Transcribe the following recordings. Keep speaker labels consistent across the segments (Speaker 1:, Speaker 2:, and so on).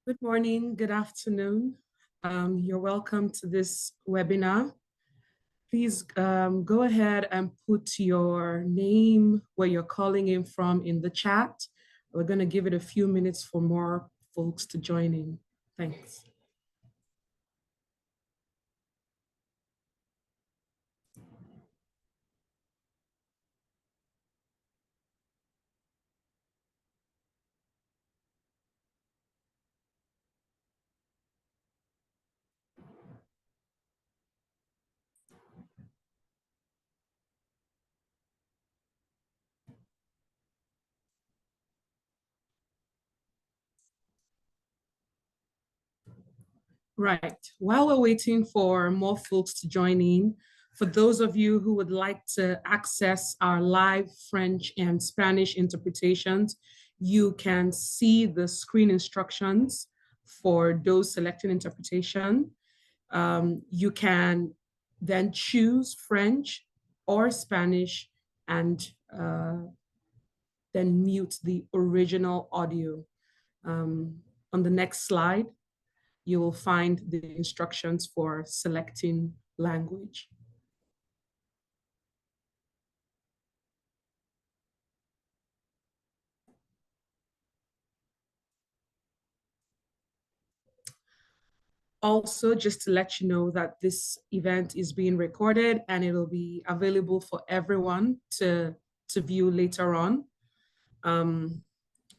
Speaker 1: Good morning, good afternoon. You're welcome to this webinar. Please go ahead and put your name, where you're calling in from, in the chat. We're going to give it a few minutes for more folks to join in. Thanks. Right. While we're waiting for more folks to join in, for those of you who would like to access our live French and Spanish interpretations, you can see the screen instructions for those selecting interpretation. You can then choose French or Spanish and then mute the original audio. On the next slide, you will find the instructions for selecting language. Also, just to let you know that this event is being recorded and it'll be available for everyone to view later on.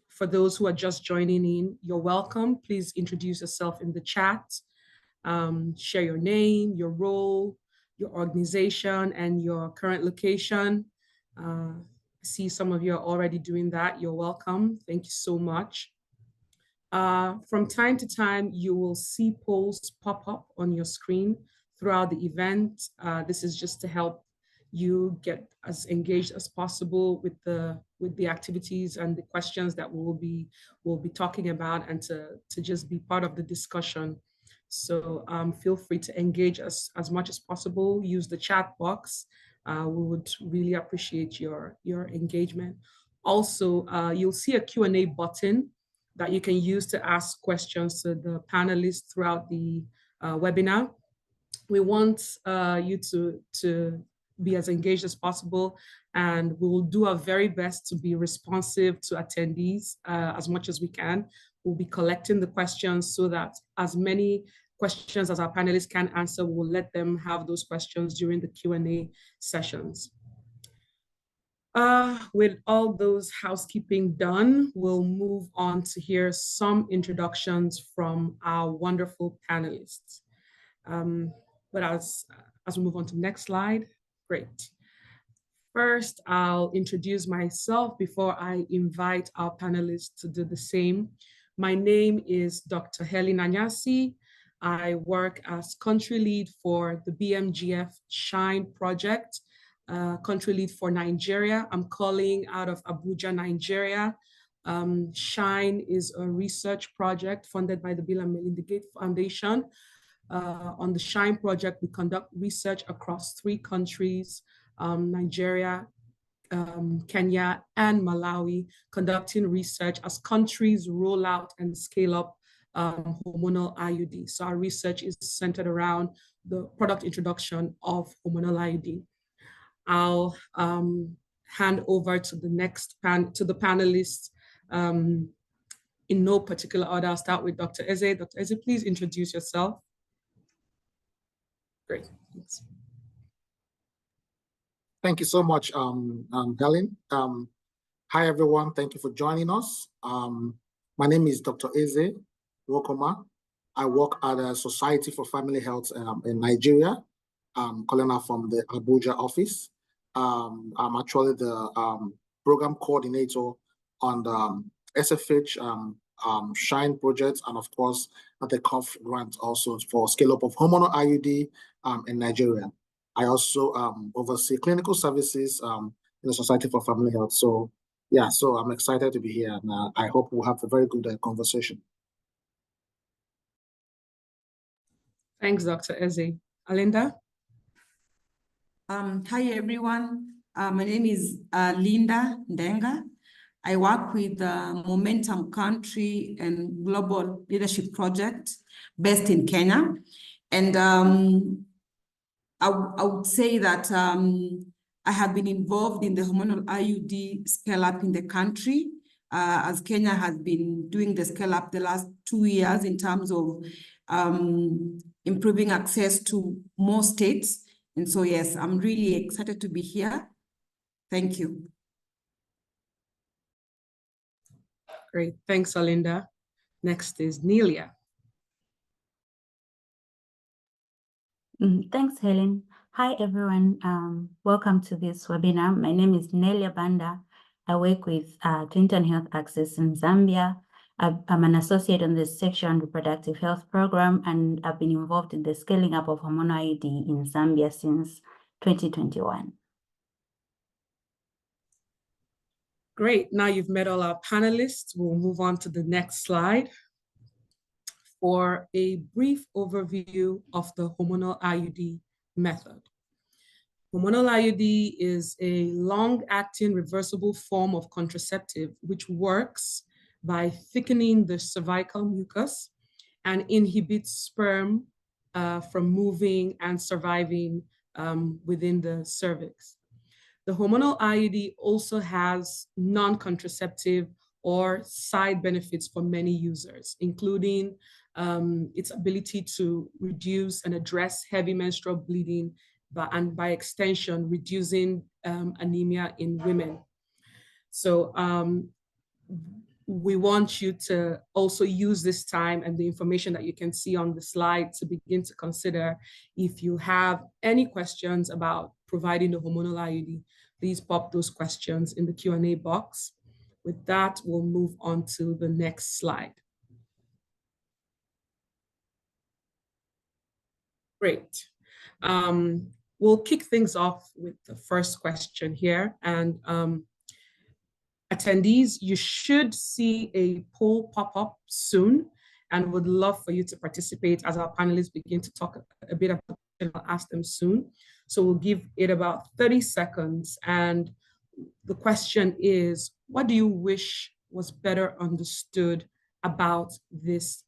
Speaker 1: For those who are just joining in, you're welcome. Please introduce yourself in the chat. Share your name, your role, your organization, and your current location. I see some of you are already doing that. You're welcome. Thank you so much. From time to time, you will see polls pop up on your screen throughout the event. This is just to help you get as engaged as possible with the activities and the questions that we'll be talking about, and to just be part of the discussion. So feel free to engage as much as possible. Use the chat box. We would really appreciate your engagement. Also, you'll see a Q&A button that you can use to ask questions to the panelists throughout the webinar. We want you to be as engaged as possible, and we will do our very best to be responsive to attendees as much as we can. We'll be collecting the questions so that as many questions as our panelists can answer, we'll let them have those questions during the Q&A sessions. With all those housekeeping done, we'll move on to hear some introductions from our wonderful panelists. But as we move on to the next slide, great. First, I'll introduce myself before I invite our panelists to do the same. My name is Dr. Helen Anyasi. I work as country lead for the BMGF Shine project, country lead for Nigeria. I'm calling out of Abuja, Nigeria. Shine is a research project funded by the Bill and Melinda Gates Foundation. On the Shine project, we conduct research across 3 countries, Nigeria, Kenya, and Malawi, conducting research as countries roll out and scale up hormonal IUD. So our research is centered around the product introduction of hormonal IUD. I'll hand over to the next panelists in no particular order. I'll start with Dr. Eze. Dr. Eze, please introduce yourself. Great, thanks.
Speaker 2: Thank you so much, Helen. Hi, everyone. Thank you for joining us. My name is Dr. Eze Rokoma. I work at a Society for Family Health in Nigeria. I'm calling out from the Abuja office. I'm actually the program coordinator on the SFH Shine project, and of course, at the COF grant also for scale up of hormonal IUD in Nigeria. I also oversee clinical services in the Society for Family Health. So yeah, so I'm excited to be here, and I hope we'll have a very good conversation.
Speaker 1: Thanks, Dr. Eze. Alinda?
Speaker 3: Hi, everyone. My name is Linda Ndenga. I work with the Momentum Country and Global Leadership Project based in Kenya. And I would say that I have been involved in the hormonal IUD scale-up in the country, as Kenya has been doing the scale-up the last 2 years in terms of improving access to more states. And so, yes, I'm really excited to be here. Thank you.
Speaker 1: Great, thanks, Olinda. Next is Nelia.
Speaker 4: Thanks, Helen. Hi, everyone. Welcome to this webinar. My name is Nelia Banda. I work with Clinton Health Access in Zambia. I'm an associate on the Sexual and Reproductive Health Program, and I've been involved in the scaling up of hormonal IUD in Zambia since 2021.
Speaker 1: Great, now you've met all our panelists. We'll move on to the next slide for a brief overview of the hormonal IUD method. Hormonal IUD is a long-acting reversible form of contraceptive which works by thickening the cervical mucus and inhibits sperm from moving and surviving within the cervix. The hormonal IUD also has non-contraceptive or side benefits for many users, including its ability to reduce and address heavy menstrual bleeding, and by extension, reducing anemia in women. So we want you to also use this time and the information that you can see on the slide to begin to consider. If you have any questions about providing the hormonal IUD, please pop those questions in the Q&A box. With that, we'll move on to the next slide. Great. We'll kick things off with the first question here. And attendees, you should see a poll pop up soon, and would love for you to participate as our panelists begin to talk a bit about it. I'll ask them soon. So we'll give it about 30 seconds. And the question is, what do you wish was better understood about this?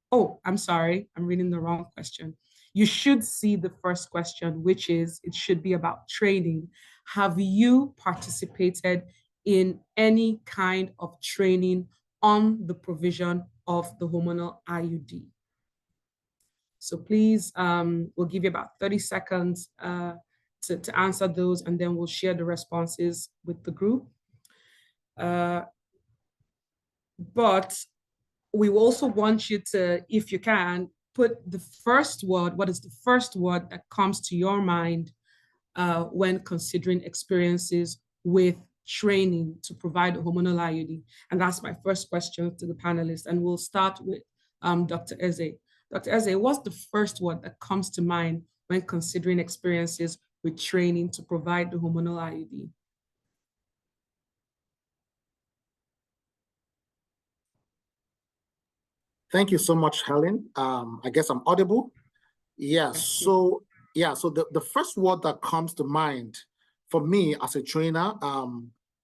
Speaker 1: Oh, I'm sorry, I'm reading the wrong question. You should see the first question, which is, it should be about training. Have you participated in any kind of training on the provision of the hormonal IUD? So please, we'll give you about 30 seconds to answer those, and then we'll share the responses with the group. But we also want you to, if you can, put the first word, what is the first word that comes to your mind when considering experiences with training to provide a hormonal IUD? And that's my first question to the panelists. And we'll start with Dr. Eze. Dr. Eze, what's the first word that comes to mind when considering experiences with training to provide the hormonal IUD?
Speaker 2: Thank you so much, Helen. I guess I'm audible. Yes. So the first word that comes to mind for me as a trainer,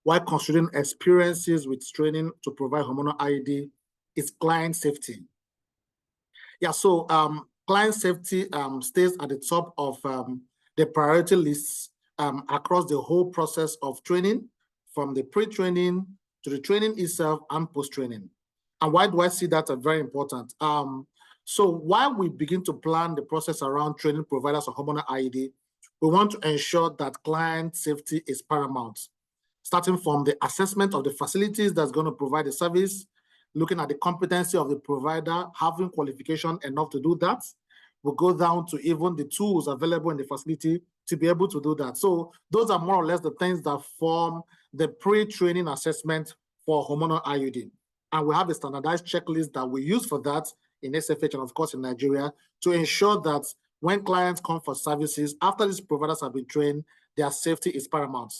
Speaker 2: while considering experiences with training to provide hormonal IUD, is client safety. Yeah. So client safety stays at the top of the priority lists across the whole process of training, from the pre-training to the training itself and post-training. And why do I see that as very important? So while we begin to plan the process around training providers of hormonal IUD, we want to ensure that client safety is paramount, starting from the assessment of the facilities that's going to provide the service, looking at the competency of the provider, having qualification enough to do that. We'll go down to even the tools available in the facility to be able to do that. So those are more or less the things that form the pre-training assessment for hormonal IUD. And we have a standardized checklist that we use for that in SFH and of course in Nigeria to ensure that when clients come for services, after these providers have been trained, their safety is paramount.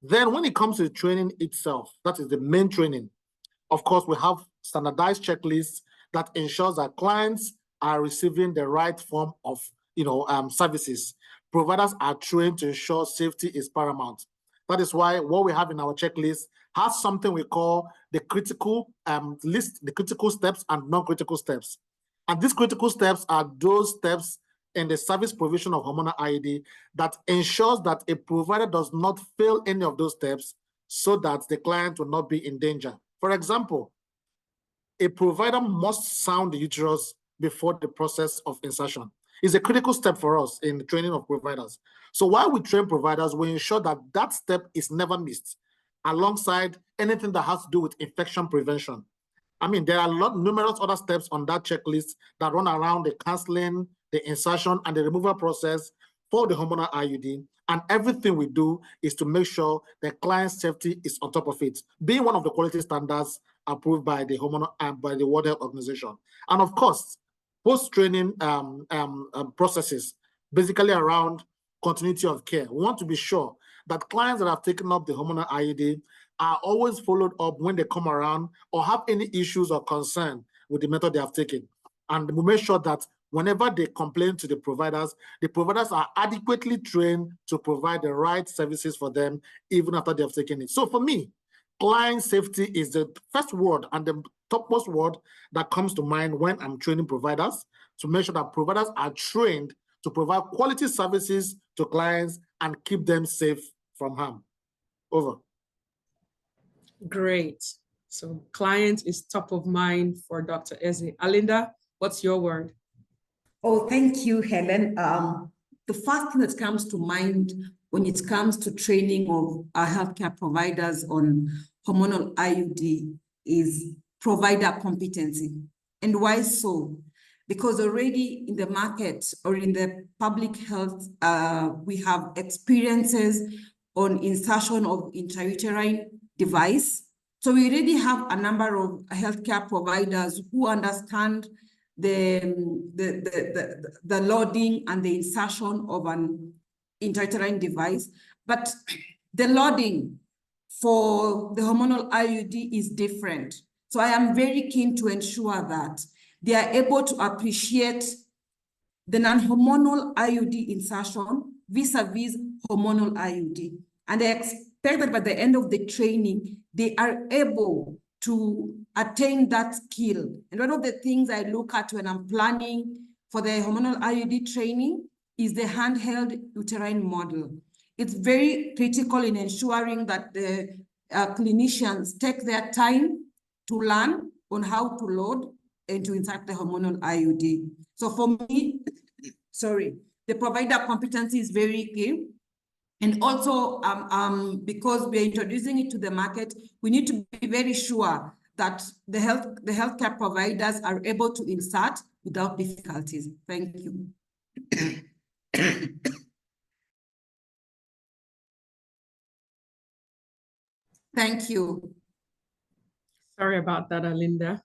Speaker 2: Then when it comes to the training itself, that is the main training, of course, we have standardized checklists that ensures that clients are receiving the right form of services. Providers are trained to ensure safety is paramount. That is why what we have in our checklist has something we call the critical the critical steps and non-critical steps. And these critical steps are those steps in the service provision of hormonal IUD that ensures that a provider does not fail any of those steps so that the client will not be in danger. For example, a provider must sound the uterus before the process of insertion. It's a critical step for us in the training of providers. So while we train providers, we ensure that that step is never missed, alongside anything that has to do with infection prevention. I mean, there are numerous other steps on that checklist that run around the counseling, the insertion, and the removal process for the hormonal IUD. And everything we do is to make sure the client's safety is on top of it, being one of the quality standards approved by the by the World Health Organization. And of course, post-training processes, basically around continuity of care. We want to be sure that clients that have taken up the hormonal IUD are always followed up when they come around or have any issues or concern with the method they have taken. And we make sure that whenever they complain to the providers are adequately trained to provide the right services for them, even after they have taken it. So for me, client safety is the first word and the topmost word that comes to mind when I'm training providers, to make sure that providers are trained to provide quality services to clients and keep them safe from harm. Over.
Speaker 1: Great. So client is top of mind for Dr. Eze. Alinda, what's your word?
Speaker 3: Oh, thank you, Helen. The first thing that comes to mind when it comes to training of our healthcare providers on hormonal IUD is provider competency. And why so? Because already in the market or in the public health, we have experiences on insertion of intrauterine device. So we already have a number of healthcare providers who understand the loading and the insertion of an intrauterine device, but the loading for the hormonal IUD is different. So I am very keen to ensure that they are able to appreciate the non-hormonal IUD insertion vis-a-vis hormonal IUD. And I expect that by the end of the training, they are able to attain that skill. And one of the things I look at when I'm planning for the hormonal IUD training is the handheld uterine model. It's very critical in ensuring that the clinicians take their time to learn on how to load and to insert the hormonal IUD. So for me, the provider competency is very key. And also, because we're introducing it to the market, we need to be very sure that the healthcare providers are able to insert without difficulties. Thank you. Thank you.
Speaker 1: Sorry about that, Alinda.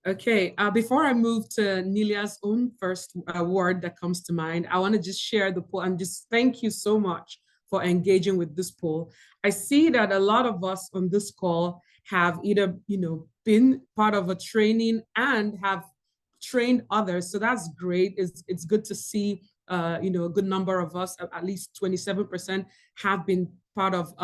Speaker 1: Okay, before I move to Nilia's own first word that comes to mind, I want to just share the poll and just thank you so much for engaging with this poll. I see that a lot of us on this call have either, been part of a training and have trained others. So that's great. It's good to see, a good number of us, at least 27% have been part of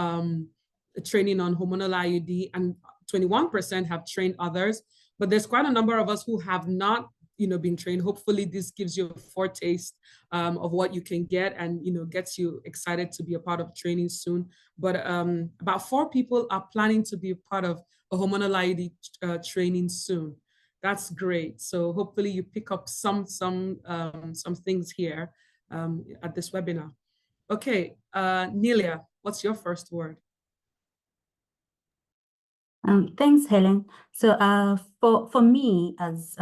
Speaker 1: training on hormonal IUD and 21% have trained others. But there's quite a number of us who have not, been trained. Hopefully this gives you a foretaste of what you can get and, gets you excited to be a part of training soon. But about 4 people are planning to be a part of a hormonal IUD training soon. That's great. So hopefully you pick up some things here at this webinar. Okay, Nelia, what's your first word?
Speaker 4: Thanks, Helen. So for me, as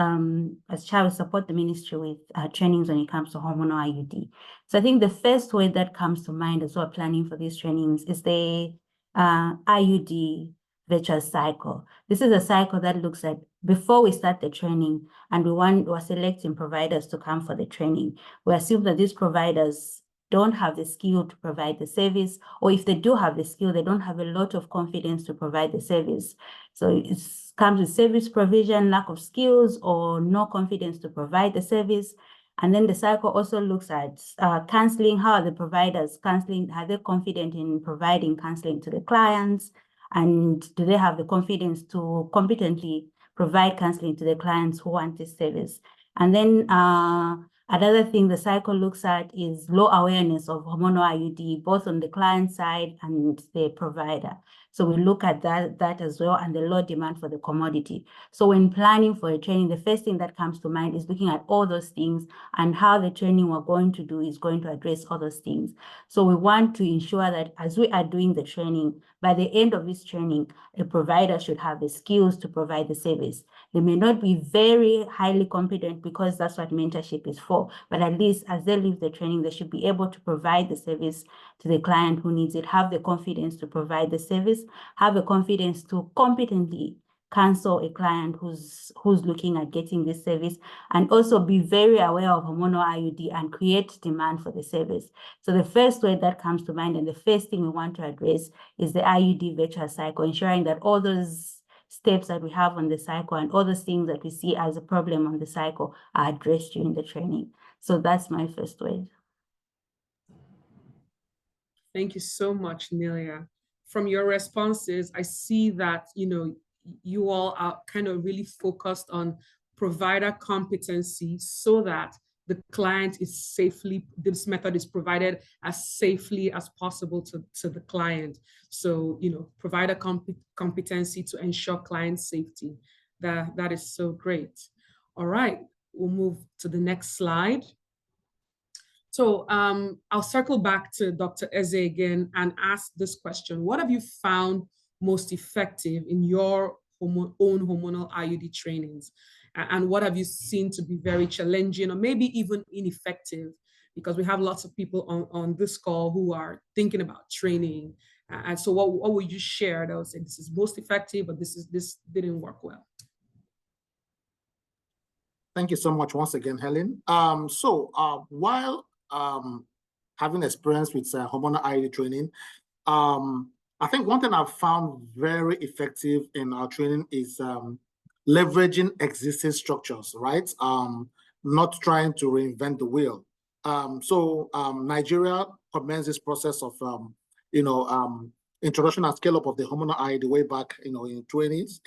Speaker 4: chair, we support the ministry with trainings when it comes to hormonal IUD. So I think the first word that comes to mind as we're planning for these trainings is the IUD virtuous cycle. This is a cycle that looks at before we start the training and we're selecting providers to come for the training. We assume that these providers don't have the skill to provide the service, or if they do have the skill, they don't have a lot of confidence to provide the service. So it comes with service provision, lack of skills, or no confidence to provide the service. And then the cycle also looks at counseling. How are the providers counseling? Are they confident in providing counseling to the clients? And do they have the confidence to competently provide counseling to the clients who want this service? And then another thing the cycle looks at is low awareness of hormonal IUD, both on the client side and the provider. So we look at that as well, and the low demand for the commodity. So when planning for a training, the first thing that comes to mind is looking at all those things, and how the training we're going to do is going to address all those things. So we want to ensure that as we are doing the training, by the end of this training, a provider should have the skills to provide the service. They may not be very highly competent, because that's what mentorship is for, but at least as they leave the training, they should be able to provide the service to the client who needs it, have the confidence to provide the service, have the confidence to competently counsel a client who's looking at getting this service, and also be very aware of hormonal IUD and create demand for the service. So the first way that comes to mind, and the first thing we want to address, is the IUD virtuous cycle, ensuring that all those steps that we have on the cycle and all those things that we see as a problem on the cycle are addressed during the training. So that's my first way.
Speaker 1: Thank you so much, Nelia. From your responses, I see that, you all are kind of really focused on provider competency, so that the client is safely, this method is provided as safely as possible to the client. So, provider competency to ensure client safety. That is so great. All right, we'll move to the next slide. So I'll circle back to Dr. Eze again and ask this question. What have you found most effective in your own hormonal IUD trainings? And what have you seen to be very challenging, or maybe even ineffective? Because we have lots of people on this call who are thinking about training. And so what would you share that would say this is most effective, but this didn't work well?
Speaker 2: Thank you so much once again, Helen. While having experience with hormonal IUD training, I think one thing I've found very effective in our training is leveraging existing structures, right? Not trying to reinvent the wheel. Nigeria commenced this process of, introduction and scale up of the hormonal IUD way back, in 20s,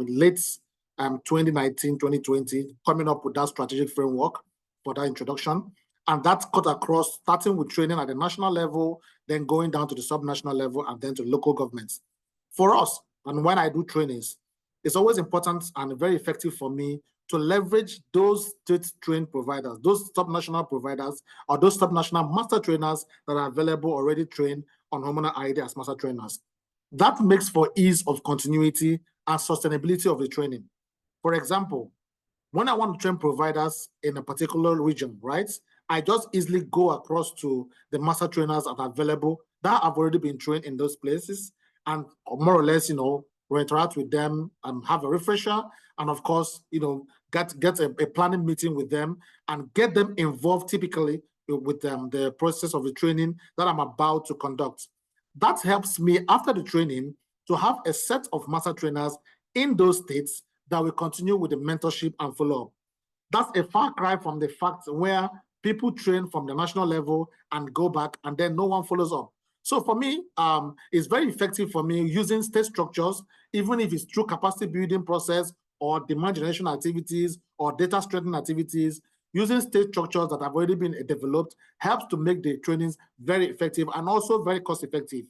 Speaker 2: late 2019, 2020, coming up with that strategic framework for that introduction. And that's cut across, starting with training at the national level, then going down to the subnational level, and then to local governments. For us, and when I do trainings, it's always important and very effective for me to leverage those state-trained providers, those subnational providers, or those subnational master trainers that are available already trained on hormonal IUD as master trainers. That makes for ease of continuity and sustainability of the training. For example, when I want to train providers in a particular region, right, I just easily go across to the master trainers that are available that have already been trained in those places, and more or less, we interact with them and have a refresher, and of course, get a planning meeting with them and get them involved typically with the process of the training that I'm about to conduct. That helps me after the training to have a set of master trainers in those states that will continue with the mentorship and follow-up. That's a far cry from the fact where people train from the national level and go back and then no one follows up. So for me, it's very effective for me using state structures, even if it's through capacity building process or demand generation activities or data strengthening activities. Using state structures that have already been developed helps to make the trainings very effective and also very cost effective.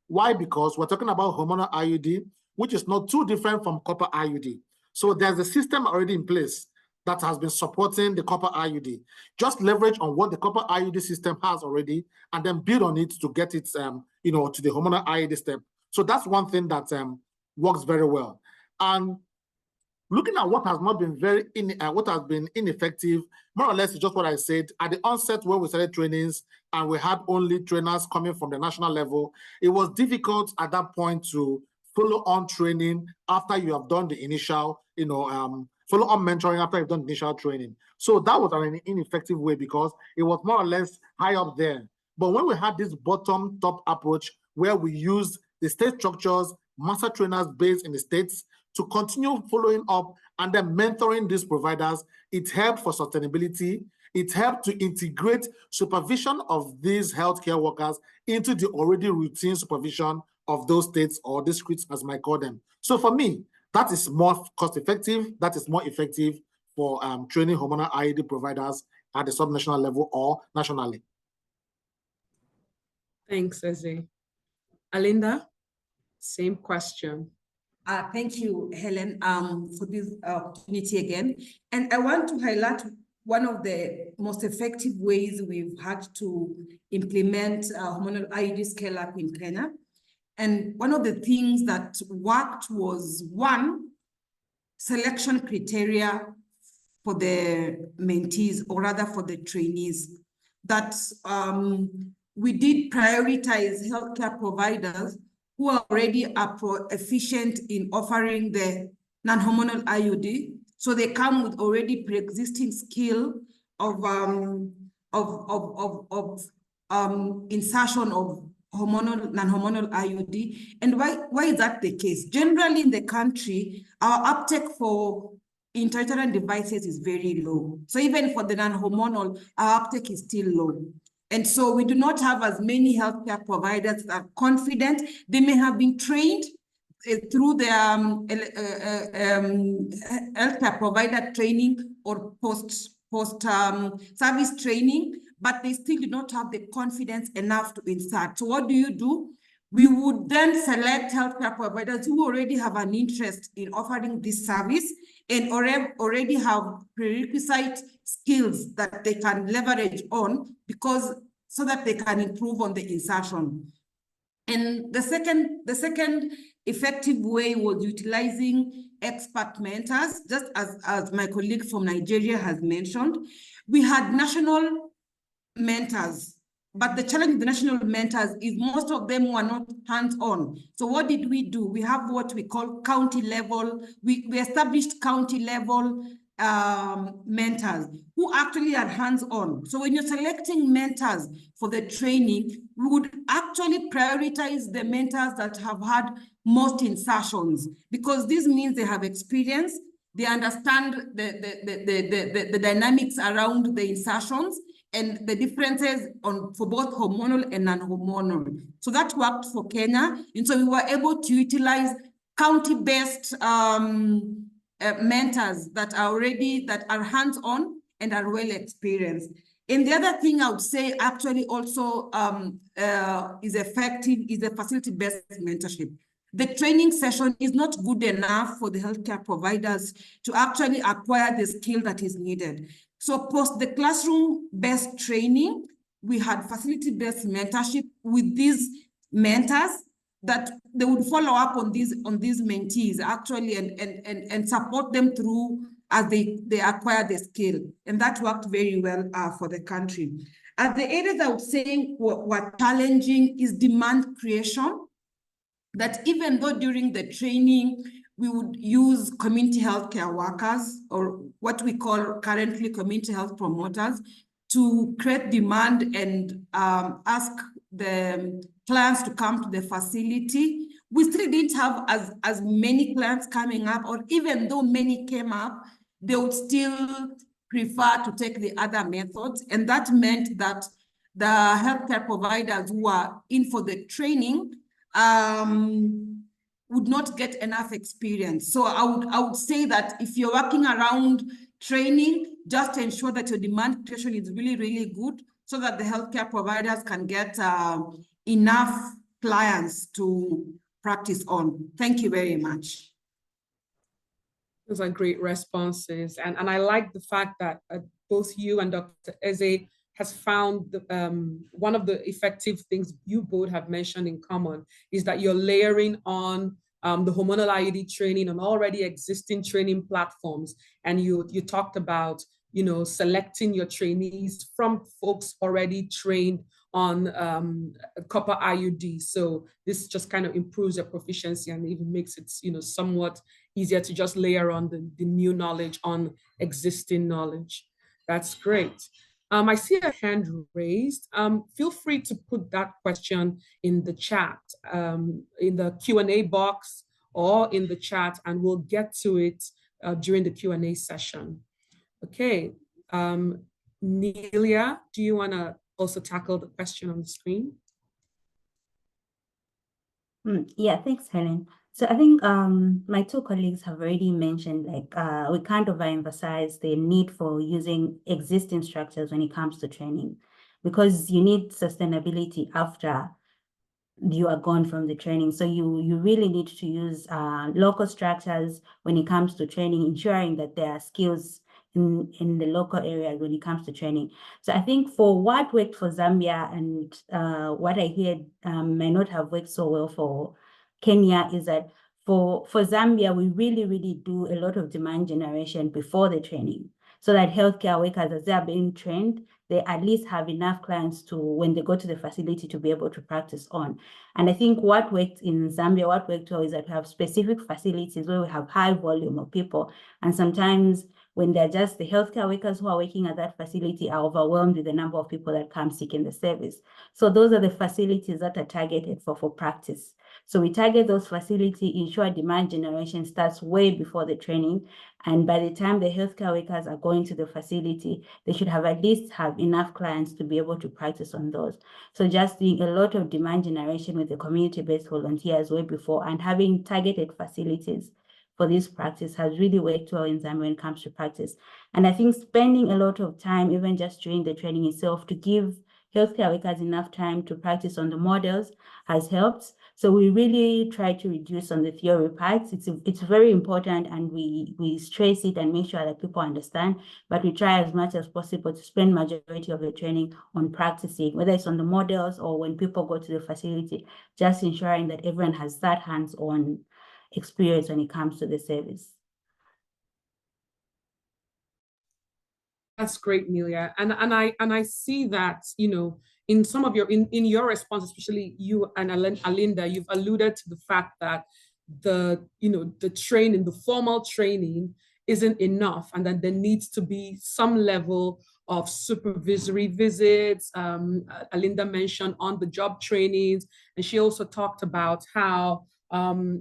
Speaker 2: Why? Because we're talking about hormonal IUD, which is not too different from copper IUD. So there's a system already in place that has been supporting the copper IUD. Just leverage on what the copper IUD system has already, and then build on it to get it, to the hormonal IUD step. So that's one thing that works very well. And looking at what has not been what has been ineffective, more or less, is just what I said at the onset when we started trainings, and we had only trainers coming from the national level. It was difficult at that point to follow on training after you have done the initial, follow on mentoring after you've done initial training. So that was an ineffective way because it was more or less high up there. But when we had this bottom-top approach where we used the state structures, master trainers based in the states to continue following up and then mentoring these providers, it helped for sustainability. It helped to integrate supervision of these healthcare workers into the already routine supervision of those states or districts, as I might call them. So for me, that is more cost effective. That is more effective for training hormonal IUD providers at the subnational level or nationally.
Speaker 1: Thanks, Eze. Alinda, same question.
Speaker 3: Thank you, Helen, for this opportunity again. And I want to highlight one of the most effective ways we've had to implement hormonal IUD scale-up in Kenya. And one of the things that worked was, one, selection criteria for the mentees, or rather for the trainees, that we did prioritize healthcare providers who are already efficient in offering the non-hormonal IUD. So they come with already pre-existing skill of insertion of hormonal, non-hormonal IUD. And why is that the case? Generally in the country, our uptake for intrauterine devices is very low. So even for the non-hormonal, our uptake is still low. And so we do not have as many healthcare providers that are confident. They may have been trained through the healthcare provider training or post-service training, but they still do not have the confidence enough to insert. So what do? We would then select healthcare providers who already have an interest in offering this service and already have prerequisite skills that they can leverage on, so that they can improve on the insertion. And the second effective way was utilizing expert mentors, just as my colleague from Nigeria has mentioned. We had national mentors, but the challenge with the national mentors is most of them were not hands-on. So what did we do? We have what we call county level. We established county level mentors who actually are hands-on. So when you're selecting mentors for the training, we would actually prioritize the mentors that have had most insertions, because this means they have experience, they understand the dynamics around the insertions and the differences for both hormonal and non-hormonal. So that worked for Kenya. And so we were able to utilize county-based mentors that are hands-on and are well experienced. And the other thing I would say actually also is effective is the facility-based mentorship. The training session is not good enough for the healthcare providers to actually acquire the skill that is needed. So post the classroom-based training, we had facility-based mentorship with these mentors that they would follow up on these mentees actually and support them through as they acquire the skill. And that worked very well for the country. The areas I would say were challenging is demand creation, that even though during the training, we would use community healthcare workers, or what we call currently community health promoters, to create demand and ask the clients to come to the facility. We still didn't have as many clients coming up, or even though many came up, they would still prefer to take the other methods. And that meant that the healthcare providers who are in for the training would not get enough experience. So I would say that if you're working around training, just ensure that your demand creation is really, really good, so that the healthcare providers can get enough clients to practice on. Thank you very much.
Speaker 1: Those are great responses. And I like the fact that both you and Dr. Eze has found one of the effective things you both have mentioned in common is that you're layering on the hormonal IUD training on already existing training platforms. And you talked about, selecting your trainees from folks already trained on copper IUD. So this just kind of improves your proficiency and even makes it, somewhat easier to just layer on the new knowledge on existing knowledge. That's great. I see a hand raised. Feel free to put that question in the chat, in the Q&A box or in the chat, and we'll get to it during the Q&A session. Okay, Nelia, do you want to also tackle the question on the screen?
Speaker 4: Yeah, thanks, Helen. So I think my two colleagues have already mentioned, like, we kind of emphasize the need for using existing structures when it comes to training, because you need sustainability after you are gone from the training. So you really need to use local structures when it comes to training, ensuring that there are skills in the local area when it comes to training. So I think for what worked for Zambia and what I hear may not have worked so well for Kenya is that for Zambia, we really do a lot of demand generation before the training, so that healthcare workers, as they are being trained, they at least have enough clients to, when they go to the facility, to be able to practice on. And I think what worked in Zambia, what worked well, is that we have specific facilities where we have high volume of people. And sometimes when they're just the healthcare workers who are working at that facility are overwhelmed with the number of people that come seeking the service. So those are the facilities that are targeted for practice. So we target those facilities, ensure demand generation starts way before the training. And by the time the healthcare workers are going to the facility, they should have at least have enough clients to be able to practice on those. So just doing a lot of demand generation with the community-based volunteers way before, and having targeted facilities for this practice has really worked well in Zambia when it comes to practice. And I think spending a lot of time, even just during the training itself, to give healthcare workers enough time to practice on the models has helped. So we really try to reduce on the theory parts. It's very important, and we stress it and make sure that people understand, but we try as much as possible to spend majority of the training on practicing, whether it's on the models or when people go to the facility, just ensuring that everyone has that hands-on experience when it comes to the service.
Speaker 1: That's great, Nelia. And I see that, in some of your in your response, especially you and Alinda, you've alluded to the fact that the training, the formal training isn't enough, and that there needs to be some level of supervisory visits. Alinda mentioned on-the-job trainings, and she also talked about how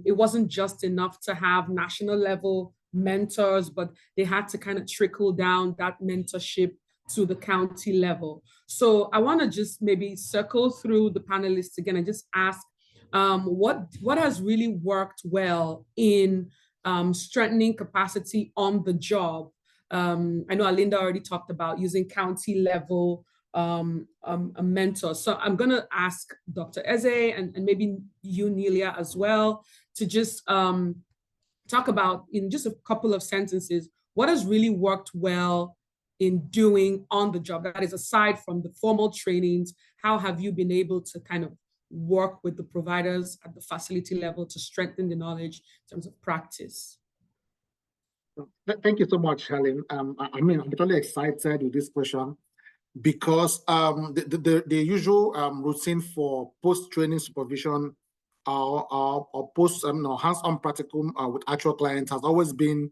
Speaker 1: it wasn't just enough to have national level mentors, but they had to kind of trickle down that mentorship to the county level. So I want to just maybe circle through the panelists again and just ask what has really worked well in strengthening capacity on the job. I know Alinda already talked about using county level a mentor. So I'm going to ask Dr. Eze and maybe you, Nelia, as well, to just talk about, in just a couple of sentences, what has really worked well in doing on the job. That is, aside from the formal trainings, how have you been able to kind of work with the providers at the facility level to strengthen the knowledge in terms of practice?
Speaker 2: Thank you so much, Helen. I'm totally excited with this question because the usual routine for post-training supervision or post hands-on practical with actual clients has always been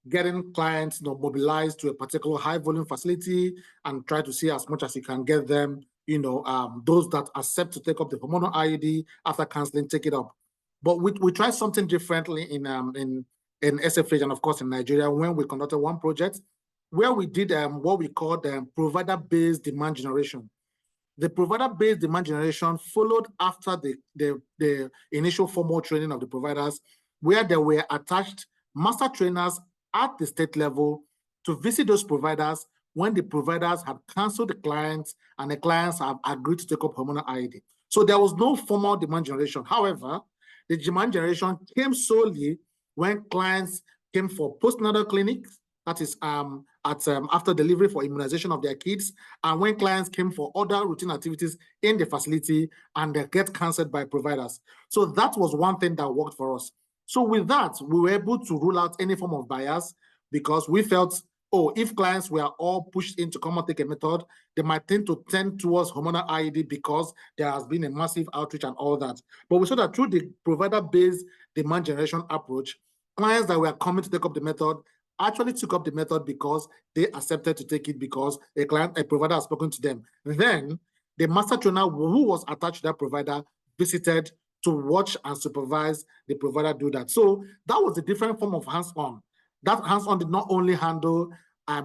Speaker 2: getting clients mobilized to a particular high-volume facility and try to see as much as you can get them, those that accept to take up the hormonal IUD after counseling, take it up. But we tried something differently in SFH and of course in Nigeria when we conducted one project where we did what we called provider-based demand generation. The provider-based demand generation followed after the initial formal training of the providers, where there were attached master trainers at the state level to visit those providers when the providers had canceled the clients and the clients have agreed to take up hormonal IUD. So there was no formal demand generation. However, the demand generation came when clients came for postnatal clinics, that is after delivery for immunization of their kids, and when clients came for other routine activities in the facility and they get canceled by providers. So that was one thing that worked for us. So with that, we were able to rule out any form of bias because we felt, if clients were all pushed in to come and take a method, they might tend towards hormonal IUD because there has been a massive outreach and all that. But we saw that through the provider-based demand generation approach, clients that were coming to take up the method actually took up the method because they accepted to take it because a provider has spoken to them. Then the master trainer who was attached to that provider visited to watch and supervise the provider do that. So that was a different form of hands-on. That hands-on did not only handle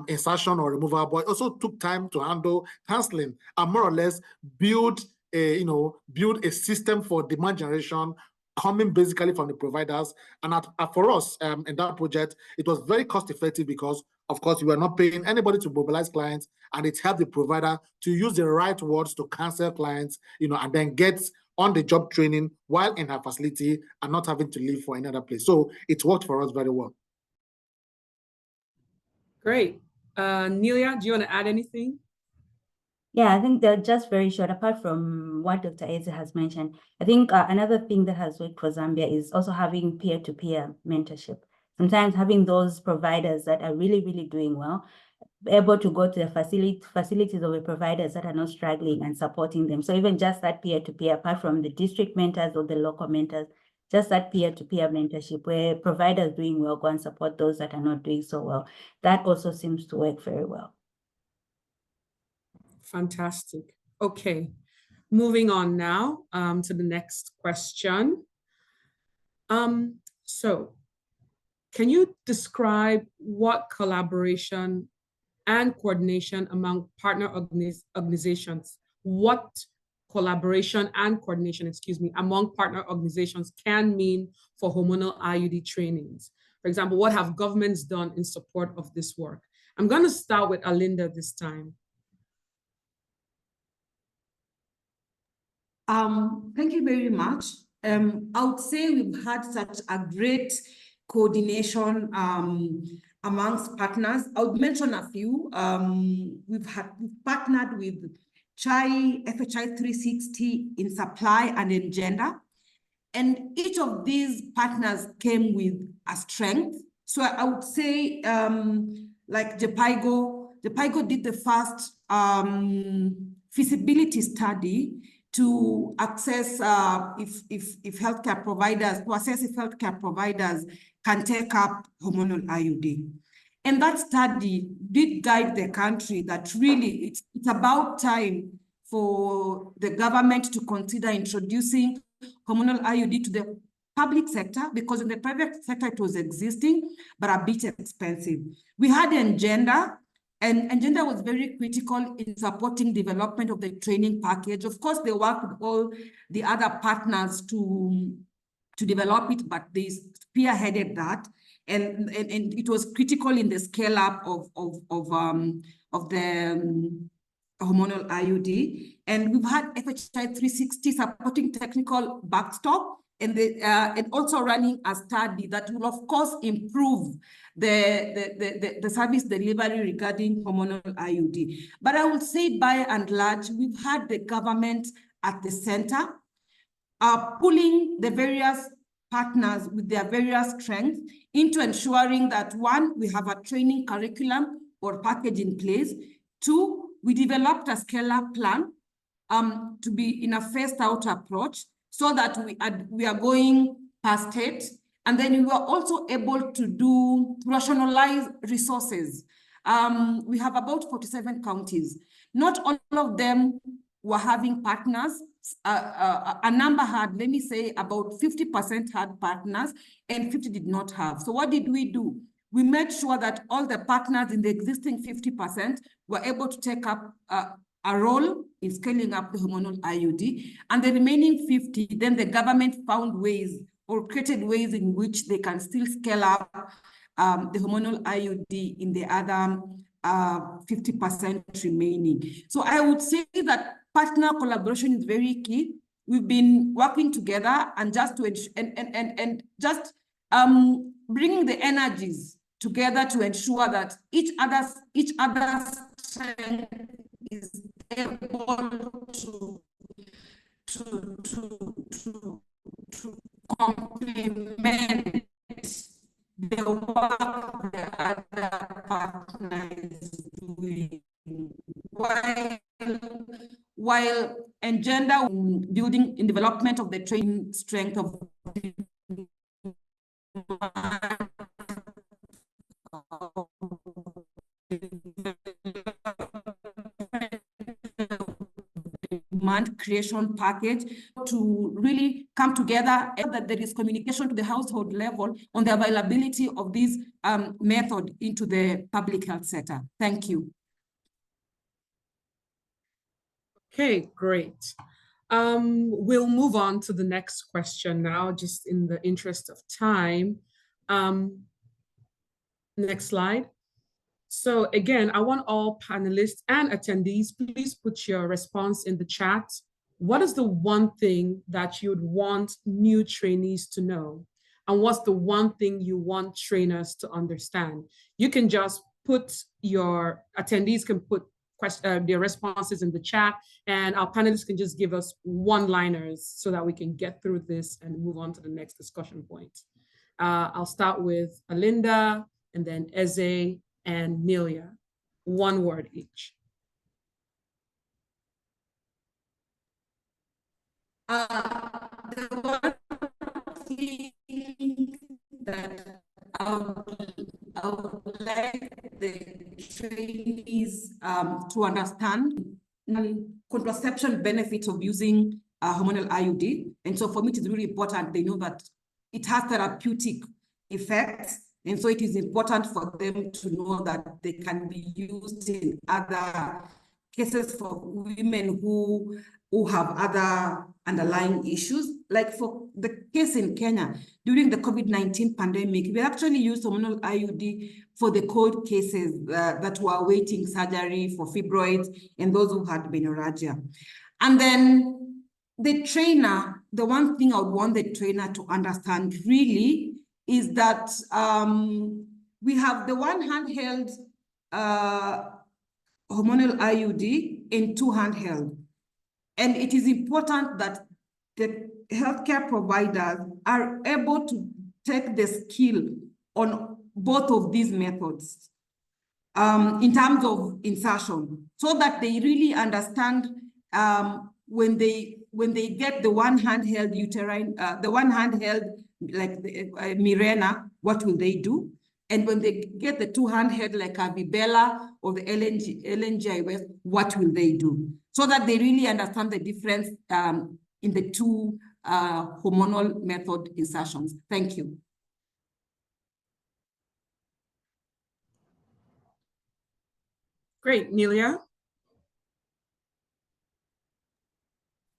Speaker 2: insertion or removal, but also took time to handle counseling and more or less build a system for demand generation coming basically from the providers. And for us in that project, it was very cost effective because, of course, we were not paying anybody to mobilize clients, and it helped the provider to use the right words to cancel clients, and then get on-the-job training while in her facility and not having to leave for another place. So it worked for us very well.
Speaker 1: Great. Nelia, do you want to add anything?
Speaker 4: Yeah, I think they're just very short. Apart from what Dr. Eze has mentioned, I think another thing that has worked for Zambia is also having peer-to-peer mentorship. Sometimes having those providers that are really, really doing well, able to go to the facilities of the providers that are not struggling and supporting them. So even just that peer-to-peer, apart from the district mentors or the local mentors, just that peer-to-peer mentorship where providers doing well go and support those that are not doing so well. That also seems to work very well.
Speaker 1: Fantastic. Okay, moving on now to the next question. So can you describe what collaboration and coordination among partner organizations, what collaboration and coordination, among partner organizations can mean for hormonal IUD trainings? For example, what have governments done in support of this work? I'm going to start with Alinda this time.
Speaker 3: Thank you very much. I would say we've had such a great coordination amongst partners. I would mention a few. We've partnered with FHI 360 in supply and in gender. And each of these partners came with a strength. So I would say like JPIGO did the first feasibility study to access if healthcare providers, to assess if healthcare providers can take up hormonal IUD. And that study did guide the country that really it's about time for the government to consider introducing hormonal IUD to the public sector, because in the private sector it was existing, but a bit expensive. We had Engender, and Engender was very critical in supporting development of the training package. Of course, they worked with all the other partners to develop it, but they spearheaded that. And it was critical in the scale up of the hormonal IUD. And we've had FHI 360 supporting technical backstop, and also running a study that will, of course, improve the service delivery regarding hormonal IUD. But I would say, by and large, we've had the government at the center, pulling the various partners with their various strengths into ensuring that, one, we have a training curriculum or package in place. Two, we developed a scale-up plan to be in a phased-out approach so that we are going per state. And then we were also able to rationalize resources. We have about 47 counties. Not all of them were having partners. A number had, let me say, about 50% had partners and 50 did not have. So what did we do? We made sure that all the partners in the existing 50% were able to take up a role in scaling up the hormonal IUD, and the remaining 50, then the government found ways or created ways in which they can still scale up the hormonal IUD in the other 50% remaining. So I would say that partner collaboration is very key. We've been working together and just to bringing the energies together to ensure that each other's strength is able to complement the work the other partner is doing. While Engender building in development of the training strength of demand creation package to really come together, and that there is communication to the household level on the availability of this method into the public health sector. Thank you.
Speaker 1: Okay, great. We'll move on to the next question now, just in the interest of time. Next slide. So again, I want all panelists and attendees, please put your response in the chat. What is the one thing that you'd want new trainees to know? And what's the one thing you want trainers to understand? You can just put your attendees can put their responses in the chat, and our panelists can just give us one-liners so that we can get through this and move on to the next discussion point. I'll start with Alinda, and then Eze and Nelia. One word each.
Speaker 3: The one thing that I would like the trainees to understand contraception benefits of using hormonal IUD. And so for me, it is really important they know that it has therapeutic effects. And so it is important for them to know that they can be used in other cases for women who have other underlying issues. Like for the case in Kenya, during the COVID-19 pandemic, we actually used hormonal IUD for the cold cases that were awaiting surgery for fibroids and those who had menorrhagia. And then the trainer, the one thing I would want the trainer to understand really is that we have the one handheld hormonal IUD and two handheld. And it is important that the healthcare providers are able to take the skill on both of these methods in terms of insertion, so that they really understand when they get the one handheld uterine, the one handheld like the Mirena, what will they do? And when they get the two handheld like Avibella or the LNGIS, what will they do? So that they really understand the difference in the two hormonal method insertions. Thank you.
Speaker 1: Great, Nelia.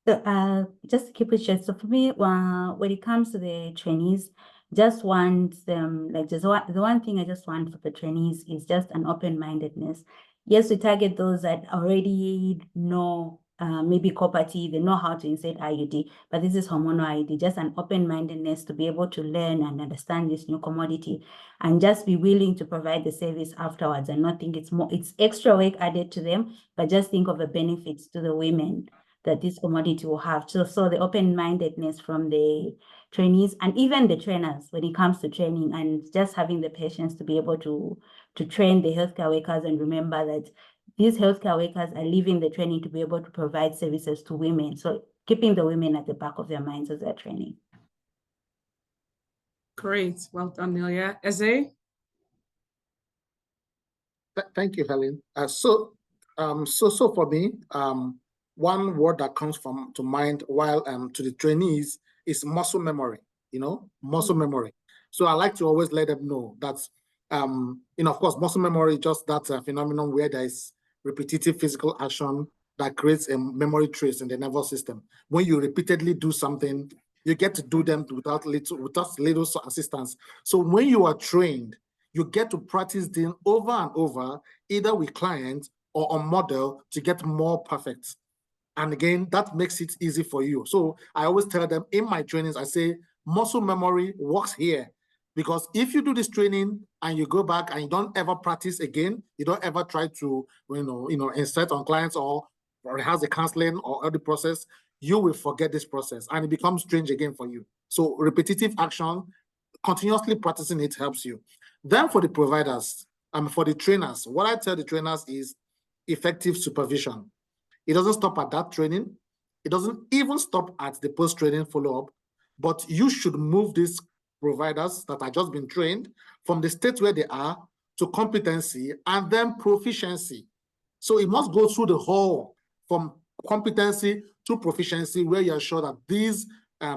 Speaker 4: So, just to keep it short, so for me, when it comes to the trainees, just want them, like the one thing I just want for the trainees is just an open-mindedness. Yes, we target those that already know maybe cooperative, they know how to insert IUD, but this is hormonal IUD, just an open-mindedness to be able to learn and understand this new commodity and just be willing to provide the service afterwards and not think it's extra work added to them, but just think of the benefits to the women that this commodity will have. So the open-mindedness from the trainees and even the trainers when it comes to training, and just having the patience to be able to train the healthcare workers and remember that these healthcare workers are leaving the training to be able to provide services to women. So keeping the women at the back of their minds as they're training.
Speaker 1: Great, well done, Nelia. Eze?
Speaker 2: Thank you, Helen. So for me, one word that comes to mind while to the trainees is muscle memory. Muscle memory. So I like to always let them know that of course, muscle memory is just that phenomenon where there is repetitive physical action that creates a memory trace in the nervous system. When you repeatedly do something, you get to do them without little assistance. So when you are trained, you get to practice them over and over, either with clients or on model to get more perfect. And again, that makes it easy for you. So I always tell them in my trainings, I say, muscle memory works here. Because if you do this training and you go back and you don't ever practice again, you don't ever try to, insert on clients or rehearse the counseling or other process, you will forget this process and it becomes strange again for you. So repetitive action, continuously practicing it helps you. Then for the providers, for the trainers, what I tell the trainers is effective supervision. It doesn't stop at that training. It doesn't even stop at the post-training follow-up, but you should move these providers that have just been trained from the state where they are to competency and then proficiency. So it must go through the whole from competency to proficiency where you're sure that these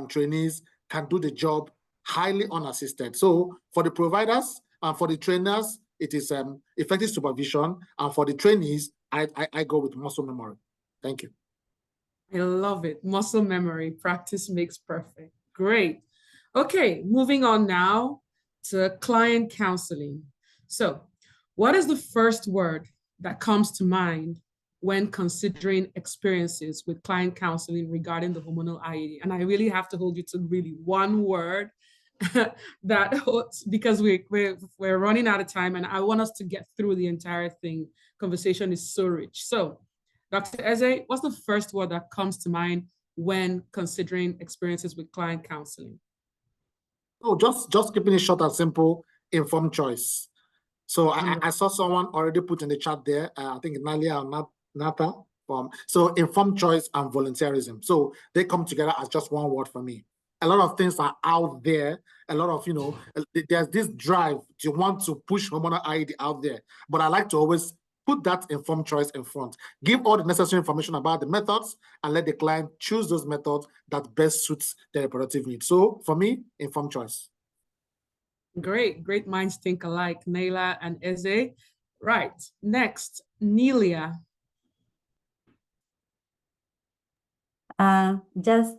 Speaker 2: trainees can do the job highly unassisted. So for the providers and for the trainers, it is effective supervision. And for the trainees, I go with muscle memory. Thank you.
Speaker 1: I love it. Muscle memory, practice makes perfect. Great. Okay, moving on now to client counseling. So, what is the first word that comes to mind when considering experiences with client counseling regarding the hormonal IUD? And I really have to hold you to really one word that because we're running out of time and I want us to get through the entire thing. Conversation is so rich. So, Dr. Eze, what's the first word that comes to mind when considering experiences with client counseling?
Speaker 2: Oh, just keeping it short and simple, informed choice. So I saw someone already put in the chat there, I think Nalia or Nata, so informed choice and volunteerism. So they come together as just one word for me. A lot of things are out there. A lot of, there's this drive to want to push hormonal IUD out there. But I like to always put that informed choice in front. Give all the necessary information about the methods and let the client choose those methods that best suits their reproductive needs. So for me, informed choice.
Speaker 1: Great minds think alike, Naila and Eze. Right, next, Nelia.
Speaker 4: Just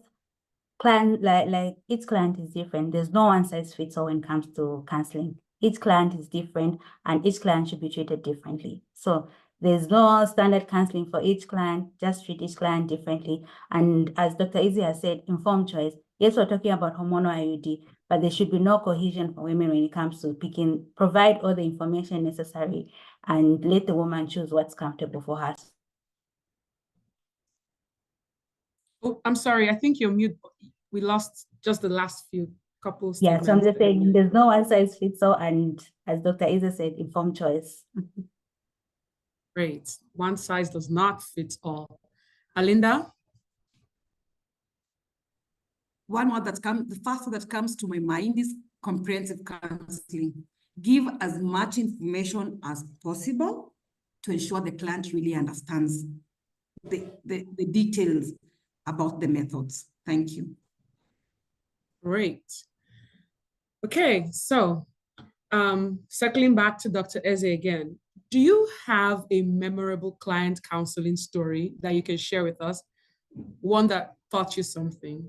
Speaker 4: client, like each client is different. There's no one size fits all when it comes to counseling. Each client is different and each client should be treated differently. So there's no standard counseling for each client, just treat each client differently. And as Dr. Izzy has said, informed choice. Yes, we're talking about hormonal IUD, but there should be no cohesion for women when it comes to provide all the information necessary and let the woman choose what's comfortable for her.
Speaker 1: Oh, I'm sorry, I think you're mute. We lost just the last few couple
Speaker 4: Yeah,
Speaker 1: statements.
Speaker 4: so I'm just saying there's no one size fits all, and as Dr. Isa said, informed choice.
Speaker 1: Great. One size does not fit all. Alinda?
Speaker 3: One word the first word that comes to my mind is comprehensive counseling. Give as much information as possible to ensure the client really understands the details about the methods. Thank you.
Speaker 1: Great. Okay, so circling back to Dr. Eze again, do you have a memorable client counseling story that you can share with us? One that taught you something?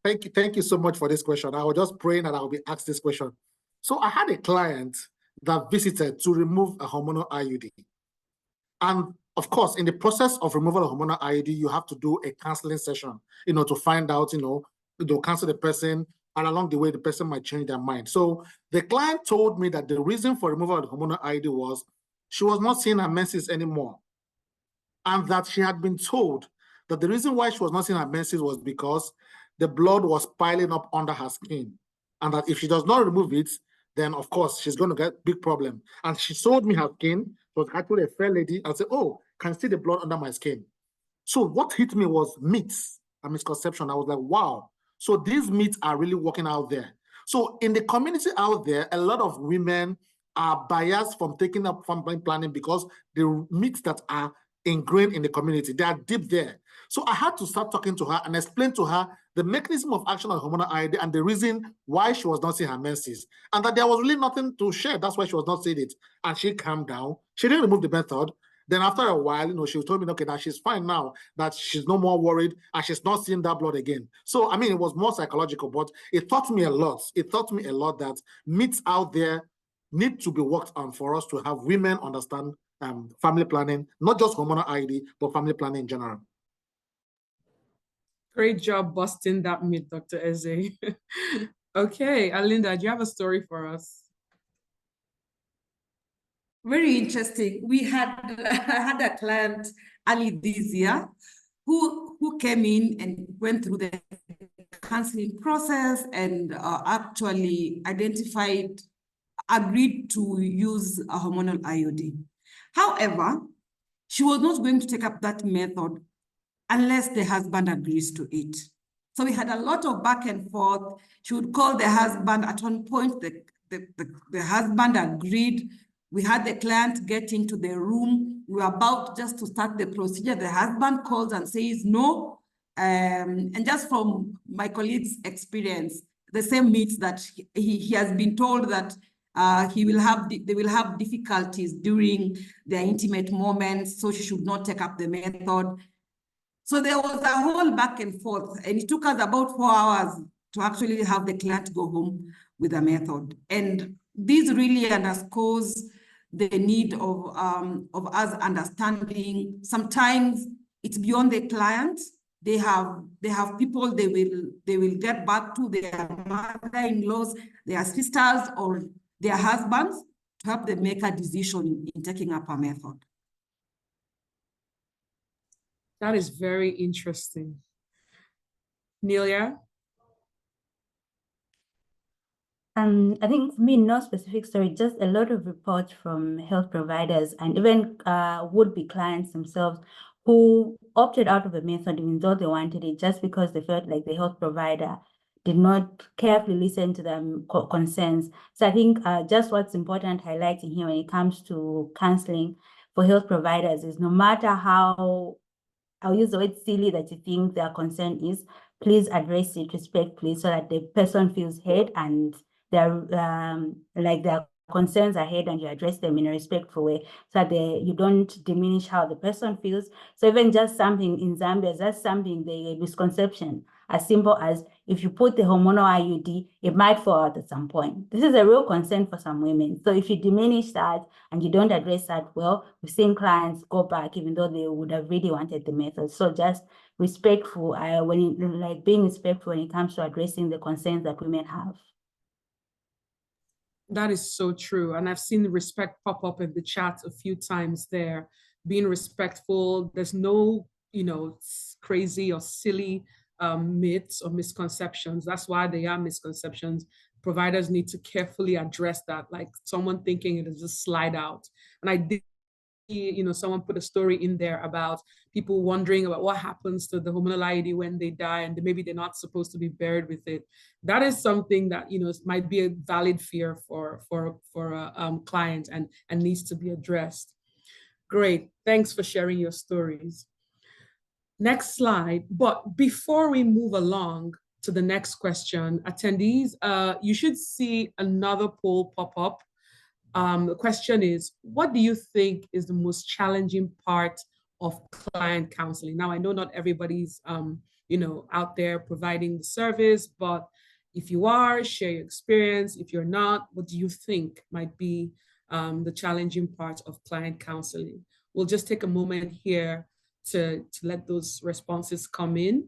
Speaker 2: Thank you so much for this question. I was just praying that I will be asked this question. So I had a client that visited to remove a hormonal IUD. And of course, in the process of removal of hormonal IUD, you have to do a counseling session, to find out, to counsel the person, and along the way, the person might change their mind. So the client told me that the reason for removal of the hormonal IUD was she was not seeing her menses anymore. And that she had been told that the reason why she was not seeing her menses was because the blood was piling up under her skin. And that if she does not remove it, then of course she's going to get big problem. And she showed me her skin. It was actually a fair lady. I said, oh, can you see the blood under my skin? So what hit me was myths and misconception. I was like, wow. So these myths are really working out there. So in the community out there, a lot of women are biased from taking up family planning because the myths that are ingrained in the community, they are deep there. So I had to start talking to her and explain to her the mechanism of action of hormonal IUD and the reason why she was not seeing her menses, and that there was really nothing to share. That's why she was not seeing it. And she calmed down. She didn't remove the method. Then after a while, she told me, okay, that she's fine now, that she's no more worried and she's not seeing that blood again. So, I mean, it was more psychological, but it taught me a lot. It taught me a lot that myths out there need to be worked on for us to have women understand family planning, not just hormonal IUD, but family planning in general.
Speaker 1: Great job busting that myth, Dr. Eze. Okay, Alinda, do you have a story for us?
Speaker 3: Very interesting. I had a client early this year who came in and went through the counseling process and actually agreed to use a hormonal IUD. However, she was not going to take up that method unless the husband agrees to it. So we had a lot of back and forth. She would call the husband. At one point, the husband agreed. We had the client get into the room. We were about just to start the procedure. The husband calls and says no. And just from my colleague's experience, the same myths that he has been told that they will have difficulties during their intimate moments, so she should not take up the method. So there was a whole back and forth, and it took us about 4 hours to actually have the client go home with a method. And this really underscores the need of us understanding. Sometimes it's beyond the client. They have people they will get back to, their mother-in-laws, their sisters, or their husbands, to help them make a decision in taking up a method.
Speaker 1: That is very interesting. Nelia?
Speaker 4: I think for me, no specific story, just a lot of reports from health providers and even would-be clients themselves who opted out of a method even though they wanted it, just because they felt like the health provider did not carefully listen to their concerns. So I think just what's important highlighting here when it comes to counseling for health providers is, no matter how, I'll use the word silly that you think their concern is, please address it respectfully so that the person feels heard and their concerns are heard and you address them in a respectful way, so that you don't diminish how the person feels. So even just something in Zambia, that's something, the misconception, as simple as if you put the hormonal IUD, it might fall out at some point. This is a real concern for some women. So if you diminish that and you don't address that well, we've seen clients go back even though they would have really wanted the method. So just respectful, being respectful when it comes to addressing the concerns that women have.
Speaker 1: That is so true. And I've seen respect pop up in the chat a few times there. Being respectful, there's no, crazy or silly myths or misconceptions. That's why they are misconceptions. Providers need to carefully address that, like someone thinking it'll just slide out. And I did, someone put a story in there about people wondering about what happens to the hormonal IUD when they die, and maybe they're not supposed to be buried with it. That is something that, might be a valid fear for a client and needs to be addressed. Great, thanks for sharing your stories. Next slide. But before we move along to the next question, attendees, you should see another poll pop up. The question is, what do you think is the most challenging part of client counseling? Now, I know not everybody's, out there providing the service, but if you are, share your experience. If you're not, what do you think might be the challenging part of client counseling? We'll just take a moment here to let those responses come in.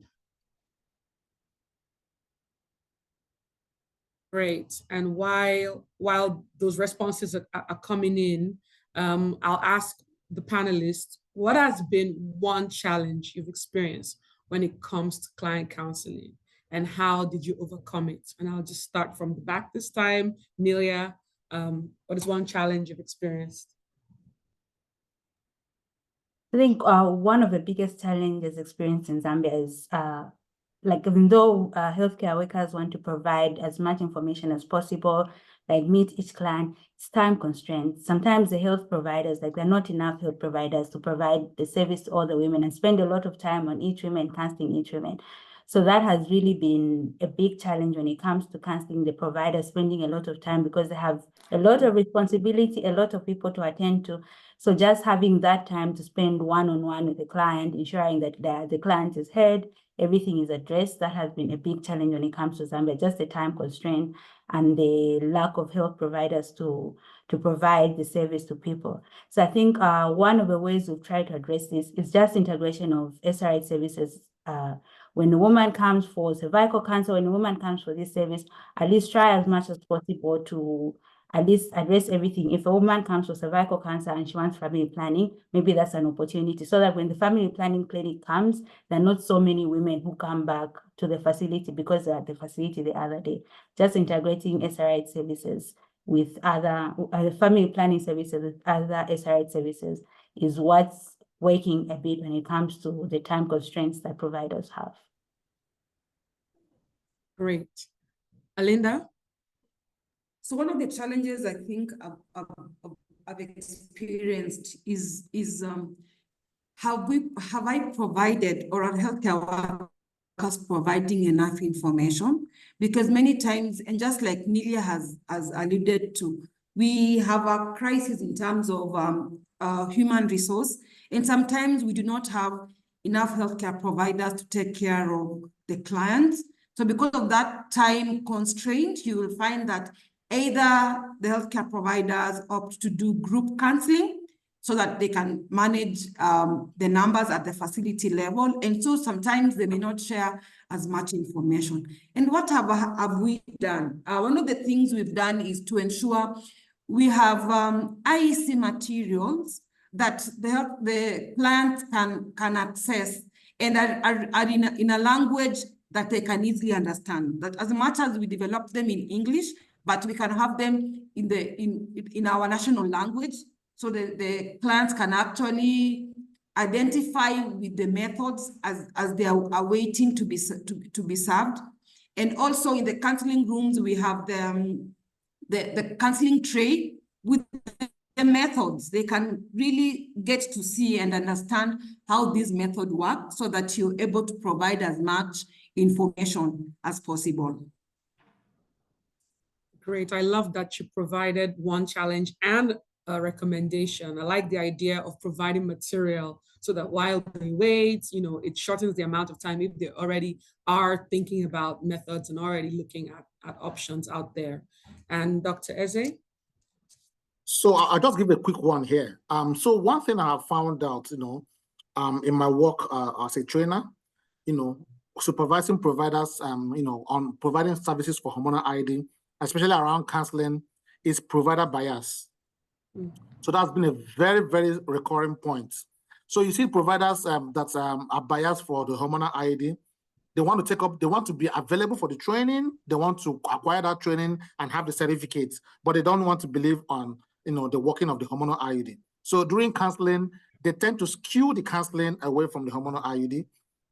Speaker 1: Great. And while those responses are coming in, I'll ask the panelists, what has been one challenge you've experienced when it comes to client counseling, and how did you overcome it? And I'll just start from the back this time. Nelia, what is one challenge you've experienced?
Speaker 4: I think one of the biggest challenges experienced in Zambia is even though healthcare workers want to provide as much information as possible, meet each client, it's time constraints. Sometimes the health providers, there are not enough health providers to provide the service to all the women and spend a lot of time on each woman, counseling each woman. So that has really been a big challenge when it comes to counseling. The providers spending a lot of time because they have a lot of responsibility, a lot of people to attend to. So just having that time to spend one-on-one with the client, ensuring that the client is heard, everything is addressed, that has been a big challenge when it comes to Zambia, just the time constraint and the lack of health providers to provide the service to people. So I think one of the ways we've tried to address this is just integration of SRH services. When a woman comes for cervical cancer, when a woman comes for this service, at least try as much as possible to at least address everything. If a woman comes for cervical cancer and she wants family planning, maybe that's an opportunity, so that when the family planning clinic comes, there are not so many women who come back to the facility because they're at the facility the other day. Just integrating SRH services with other family planning services with other SRH services is what's working a bit when it comes to the time constraints that providers have.
Speaker 1: Great. Alinda?
Speaker 3: So one of the challenges I think I've experienced is have I provided, or are healthcare workers providing enough information? Because many times, and just like Nelia has alluded to, we have a crisis in terms of human resource, and sometimes we do not have enough healthcare providers to take care of the clients. So because of that time constraint, you will find that either the healthcare providers opt to do group counseling so that they can manage the numbers at the facility level. And so sometimes they may not share as much information. And what have we done? One of the things we've done is to ensure we have IEC materials that the clients can access and are in a language that they can easily understand. That as much as we develop them in English, but we can have them in our national language, so the clients can actually identify with the methods as they are waiting to be served. And also in the counseling rooms, we have the counseling tray with the methods. They can really get to see and understand how this method works so that you're able to provide as much information as possible.
Speaker 1: Great. I love that you provided one challenge and a recommendation. I like the idea of providing material so that while they wait, it shortens the amount of time if they already are thinking about methods and already looking at options out there. And Dr. Eze?
Speaker 2: So I'll just give a quick one here. So one thing I have found out, in my work as a trainer, supervising providers, on providing services for hormonal IUD, especially around counseling, is provider bias. So that's been a very, very recurring point. So you see providers that are biased for the hormonal IUD. They want to be available for the training. They want to acquire that training and have the certificates, but they don't want to believe on, the working of the hormonal IUD. So during counseling, they tend to skew the counseling away from the hormonal IUD.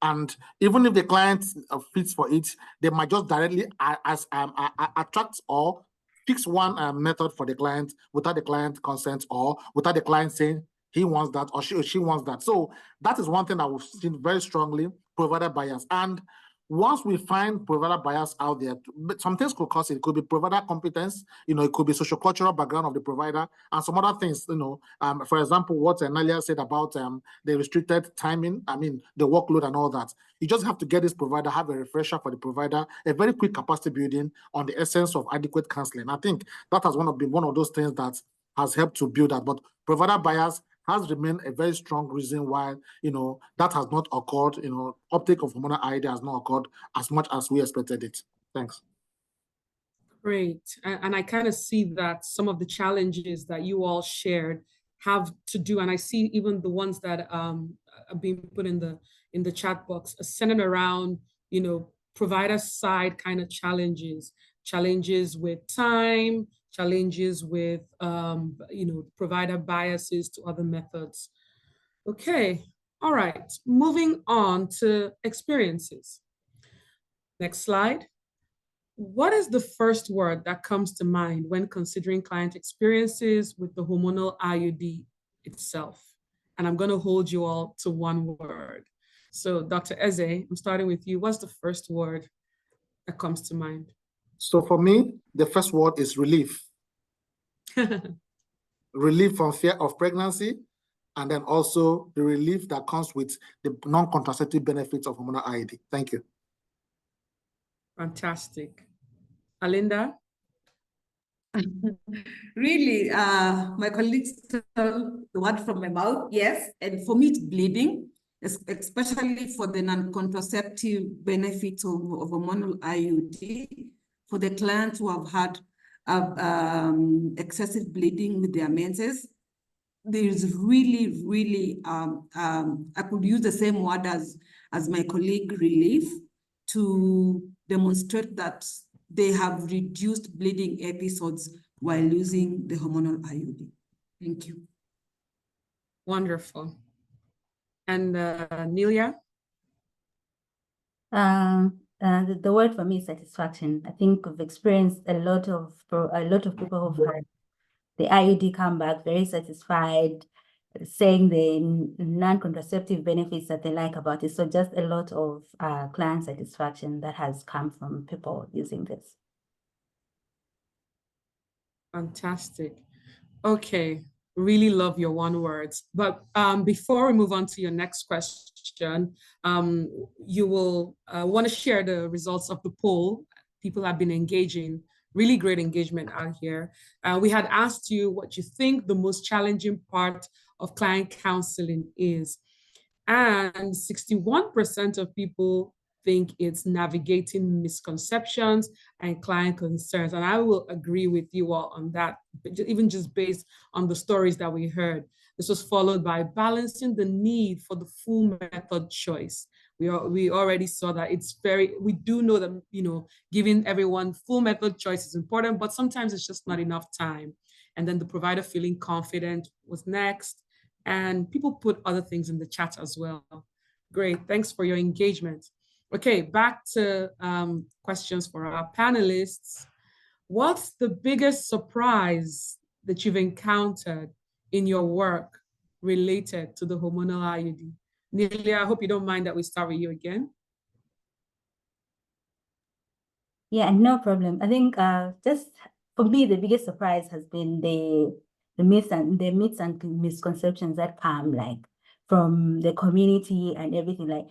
Speaker 2: And even if the client fits for it, they might just directly attract or fix one method for the client without the client consent or without the client saying he wants that or she wants that. So that is one thing that we've seen very strongly, provider bias. And once we find provider bias out there, some things could cause it. It could be provider competence, it could be sociocultural background of the provider and some other things, for example, what Nalia said about the restricted timing, the workload and all that. You just have to get this provider, have a refresher for the provider, a very quick capacity building on the essence of adequate counseling. I think that has been one of those things that has helped to build that. But provider bias has remained a very strong reason why, that has not occurred, uptake of hormonal IUD has not occurred as much as we expected it. Thanks.
Speaker 1: Great. And I kind of see that some of the challenges that you all shared have to do, and I see even the ones that are being put in the chat box, centered around, provider side kind of challenges with time, challenges with, provider biases to other methods. Okay, all right, moving on to experiences. Next slide. What is the first word that comes to mind when considering client experiences with the hormonal IUD itself? And I'm going to hold you all to one word. So Dr. Eze, I'm starting with you. What's the first word that comes to mind?
Speaker 2: So for me, the first word is relief. Relief from fear of pregnancy, and then also the relief that comes with the non-contraceptive benefits of hormonal IUD. Thank you.
Speaker 1: Fantastic. Alinda?
Speaker 3: Really, my colleagues took the word from my mouth, yes. And for me, it's bleeding, especially for the non-contraceptive benefits of hormonal IUD. For the clients who have had excessive bleeding with their menses, there is really, really, I could use the same word as my colleague, relief, to demonstrate that they have reduced bleeding episodes while using the hormonal IUD. Thank you.
Speaker 1: Wonderful. And Nelia?
Speaker 4: The word for me is satisfaction. I think we've experienced a lot of people who've had the IUD come back very satisfied, saying the non-contraceptive benefits that they like about it. So just a lot of client satisfaction that has come from people using this.
Speaker 1: Fantastic. Okay, really love your one words. But before we move on to your next question, question. You will want to share the results of the poll. People have been engaging, really great engagement out here. We had asked you what you think the most challenging part of client counseling is. And 61% of people think it's navigating misconceptions and client concerns. And I will agree with you all on that, even just based on the stories that we heard. This was followed by balancing the need for the full method choice. We already saw that we do know that, giving everyone full method choice is important, but sometimes it's just not enough time. And then the provider feeling confident was next. And people put other things in the chat as well. Great, thanks for your engagement. Okay, back to questions for our panelists. What's the biggest surprise that you've encountered in your work related to the hormonal IUD? Nelia, I hope you don't mind that we start with you again.
Speaker 4: Yeah, no problem. I think just for me, the biggest surprise has been the myths and misconceptions that come like from the community and everything. Like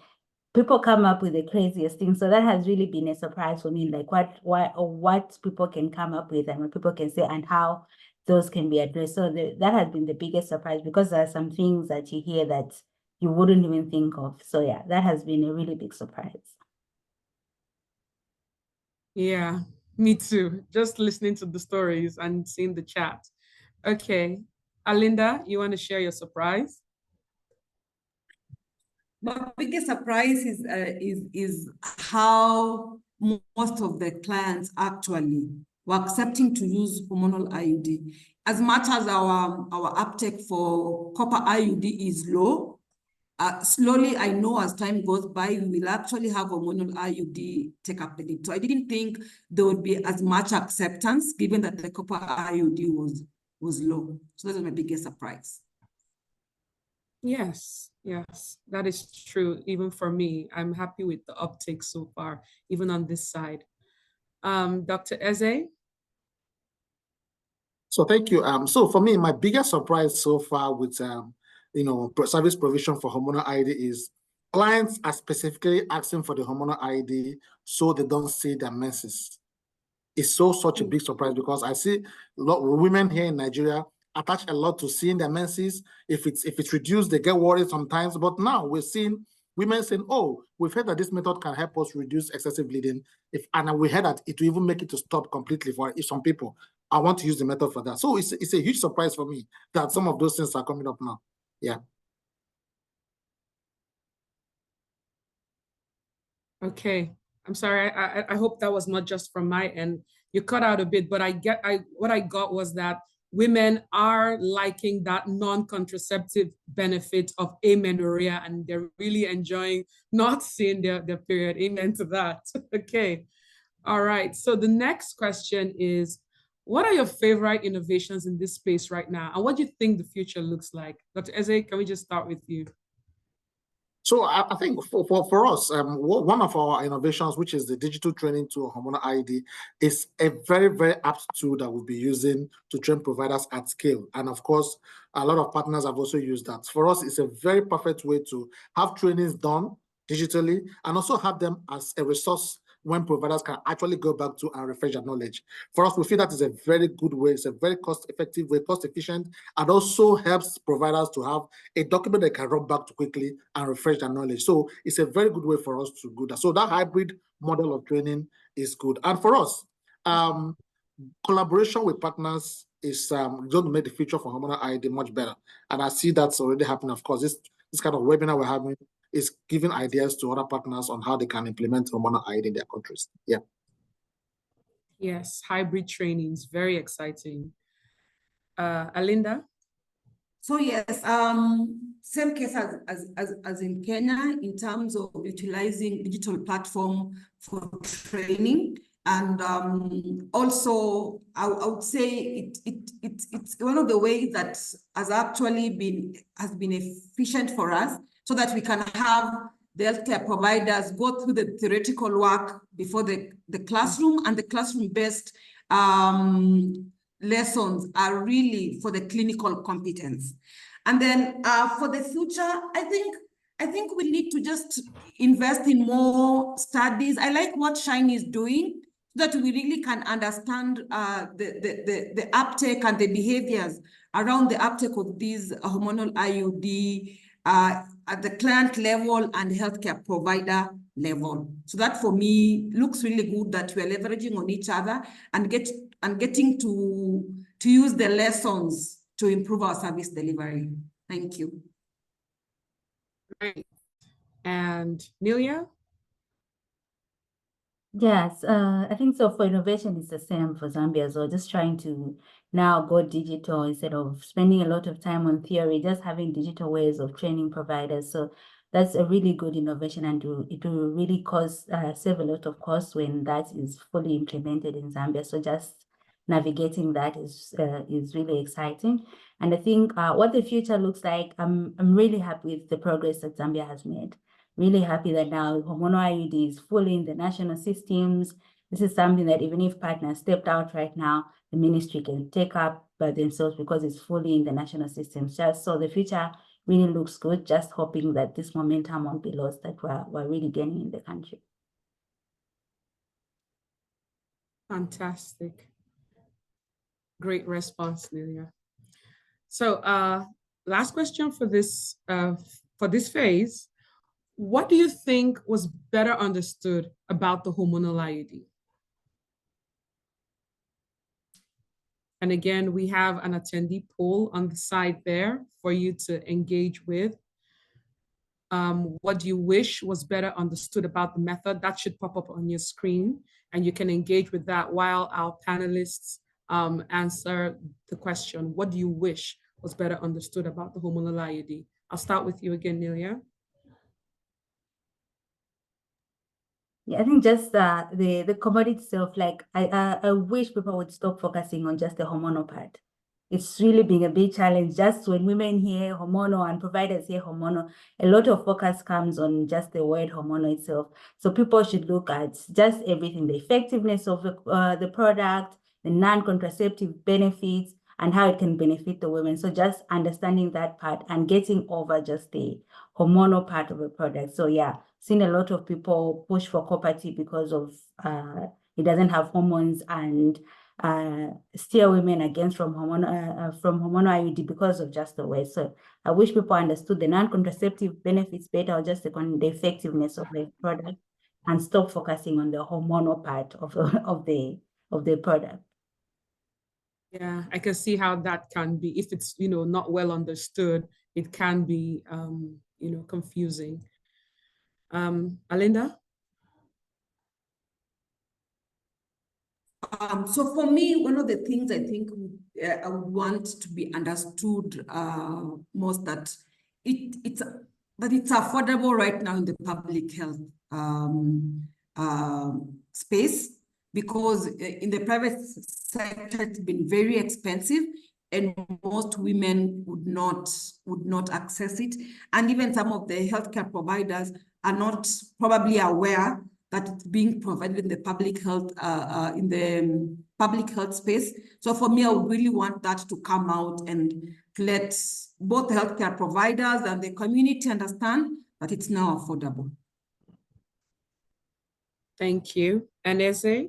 Speaker 4: people come up with the craziest things. So that has really been a surprise for me, like what people can come up with and what people can say and how those can be addressed. So that has been the biggest surprise, because there are some things that you hear that you wouldn't even think of. So yeah, that has been a really big surprise.
Speaker 1: Yeah, me too. Just listening to the stories and seeing the chat. Okay, Alinda, you want to share your surprise?
Speaker 3: My biggest surprise is how most of the clients actually were accepting to use hormonal IUD. As much as our uptake for copper IUD is low, slowly, I know as time goes by, we will actually have hormonal IUD take up the lead. So I didn't think there would be as much acceptance, given that the copper IUD was low. So that was my biggest surprise.
Speaker 1: Yes, that is true. Even for me, I'm happy with the uptake so far, even on this side. Dr. Eze?
Speaker 2: So thank you. So for me, my biggest surprise so far with service provision for hormonal IUD is clients are specifically asking for the hormonal IUD so they don't see their menses. It's such a big surprise, because I see a lot of women here in Nigeria attach a lot to seeing their menses. If it's reduced, they get worried sometimes. But now we're seeing women saying, "Oh, we've heard that this method can help us reduce excessive bleeding. And we heard that it will even make it to stop completely for some people. I want to use the method for that." So it's a huge surprise for me that some of those things are coming up now. Yeah.
Speaker 1: Okay. I'm sorry. I hope that was not just from my end. You cut out a bit, but what I got was that women are liking that non-contraceptive benefit of amenorrhea, and they're really enjoying not seeing their period. Amen to that. Okay. All right. So the next question is, what are your favorite innovations in this space right now? And what do you think the future looks like? Dr. Eze, can we just start with you?
Speaker 2: So I think for us, one of our innovations, which is the digital training tool, Hormonal IUD, is a very, very apt tool that we'll be using to train providers at scale. And of course, a lot of partners have also used that. For us, it's a very perfect way to have trainings done digitally and also have them as a resource when providers can actually go back to and refresh their knowledge. For us, we feel that is a very good way. It's a very cost-effective way, cost-efficient, and also helps providers to have a document they can run back to quickly and refresh their knowledge. So it's a very good way for us to do that. So that hybrid model of training is good. And for us, collaboration with partners is going to make the future for hormonal IUD much better. And I see that's already happening. Of course, this kind of webinar we're having is giving ideas to other partners on how they can implement hormonal IUD in their countries. Yeah.
Speaker 1: Yes, hybrid trainings, very exciting. Alinda?
Speaker 3: So yes, same case as in Kenya in terms of utilizing digital platform for training. And also, I would say it's one of the ways that has actually been efficient for us, so that we can have the healthcare providers go through the theoretical work before the classroom, and the classroom-based lessons are really for the clinical competence. And then for the future, I think I think we need to just invest in more studies. I like what Shine is doing, so that we really can understand the uptake and the behaviors around the uptake of these hormonal IUD at the client level and healthcare provider level. So that for me looks really good that we are leveraging on each other and getting to use the lessons to improve our service delivery. Thank you.
Speaker 1: Great. And Nelia?
Speaker 4: Yes, I think so. For innovation, it's the same for Zambia as well. Just trying to now go digital instead of spending a lot of time on theory, just having digital ways of training providers. So that's a really good innovation, and it will really save a lot of costs when that is fully implemented in Zambia. So just navigating that is really exciting. And I think what the future looks like, I'm really happy with the progress that Zambia has made. Really happy that now hormonal IUD is fully in the national systems. This is something that even if partners stepped out right now, the ministry can take up by themselves because it's fully in the national systems. Just so the future really looks good, just hoping that this momentum won't be lost, that we're really gaining in the country.
Speaker 1: Fantastic. Great response, Nelia. So last question for this phase. What do you think was better understood about the hormonal IUD? And again, we have an attendee poll on the side there for you to engage with. What do you wish was better understood about the method? That should pop up on your screen, and you can engage with that while our panelists answer the question. What do you wish was better understood about the hormonal IUD? I'll start with you again, Nelia.
Speaker 4: Yeah, I think just the commodity itself, like I wish people would stop focusing on just the hormonal part. It's really been a big challenge. Just when women hear hormonal and providers hear hormonal, a lot of focus comes on just the word hormonal itself. So people should look at just everything, the effectiveness of the product, the non-contraceptive benefits, and how it can benefit the women. So just understanding that part and getting over just the hormonal part of the product. So yeah, seen a lot of people push for copper-T because of it doesn't have hormones, and steer women against from hormonal IUD because of just the way. So I wish people understood the non-contraceptive benefits better, or just the effectiveness of the product, and stop focusing on the hormonal part of the product.
Speaker 1: Yeah, I can see how that can be, if it's not well understood, it can be confusing. Alinda?
Speaker 3: So for me, one of the things I think I would want to be understood most that it's affordable right now in the public health space, because in the private sector it's been very expensive and most women would not access it, and even some of the healthcare providers are not probably aware that it's being provided in the public health space. So for me, I would really want that to come out and to let both healthcare providers and the community understand that it's now affordable.
Speaker 1: Thank you. And Eze?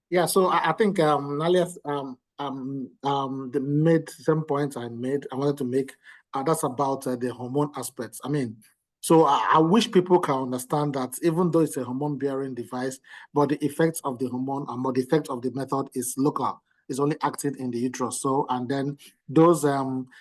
Speaker 2: Yeah, so I think Nalia's the made some points I wanted to make. That's about the hormone aspects. I mean, so I wish people can understand that even though it's a hormone-bearing device, but the effects of the hormone and the effect of the method is local. It's only acting in the uterus. So, and then those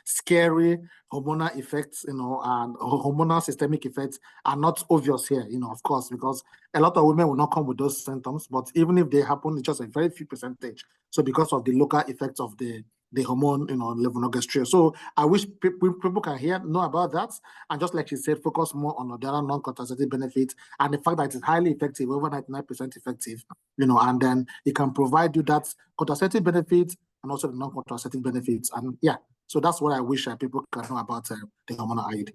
Speaker 2: scary hormonal effects, and hormonal systemic effects are not obvious here, of course, because a lot of women will not come with those symptoms, but even if they happen, it's just a very few percentage. So because of the local effects of the hormone, levonorgestrel. So I wish people can know about that. And just like she said, focus more on the other non-contraceptive benefits and the fact that it's highly effective, over 99% effective, and then it can provide you that contraceptive benefits and also the non-contraceptive benefits. And yeah, so that's what I wish people can know about the hormonal IUD.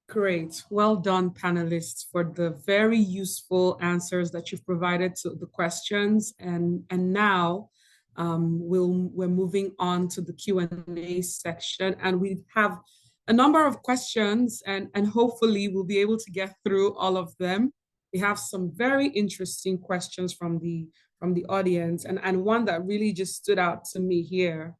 Speaker 1: Great. Well done, panelists, for the very useful answers that you've provided to the questions. And now We're moving on to the Q&A section, and we have a number of questions, and hopefully we'll be able to get through all of them. We have some very interesting questions from the audience, and one that really just stood out to me here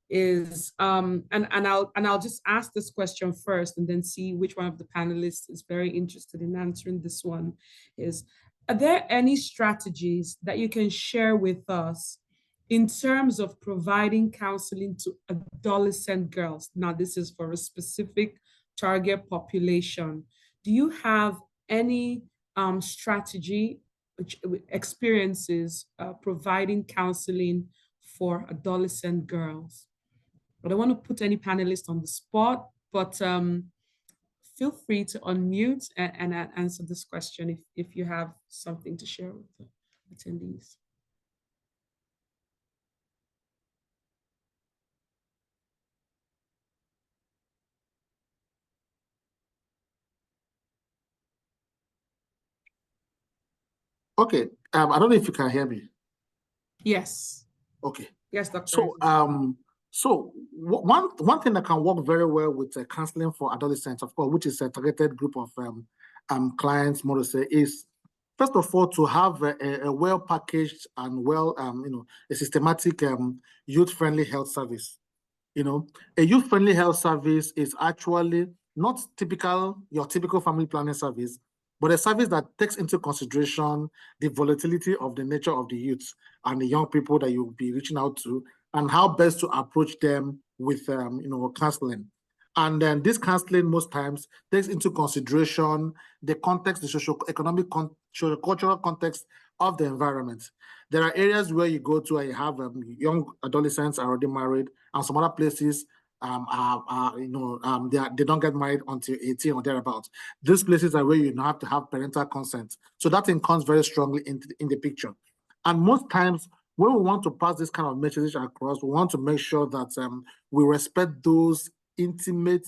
Speaker 1: is and I'll just ask this question first and then see which one of the panelists is very interested in answering this one. Is, are there any strategies that you can share with us in terms of providing counseling to adolescent girls? Now, this is for a specific target population. Do you have any strategy, experiences providing counseling for adolescent girls? I don't want to put any panelists on the spot, but feel free to unmute and answer this question if you have something to share with the attendees.
Speaker 2: Okay, I don't know if you can hear me.
Speaker 1: Yes.
Speaker 2: Okay.
Speaker 1: Yes, Dr.
Speaker 2: So one thing that can work very well with counseling for adolescents, of course, which is a targeted group of clients, more to say, is first of all to have a well packaged and well, a systematic youth-friendly health service. A youth-friendly health service is actually not your typical family planning service, but a service that takes into consideration the volatility of the nature of the youth and the young people that you'll be reaching out to, and how best to approach them with counseling. And then this counseling most times takes into consideration the context, the socio-economic, socio-cultural context of the environment. There are areas where you go to and you have young adolescents are already married, and some other places they don't get married until 18 or thereabouts. These places are where you have to have parental consent. So that thing comes very strongly in the picture. And most times when we want to pass this kind of message across, we want to make sure that we respect those intimate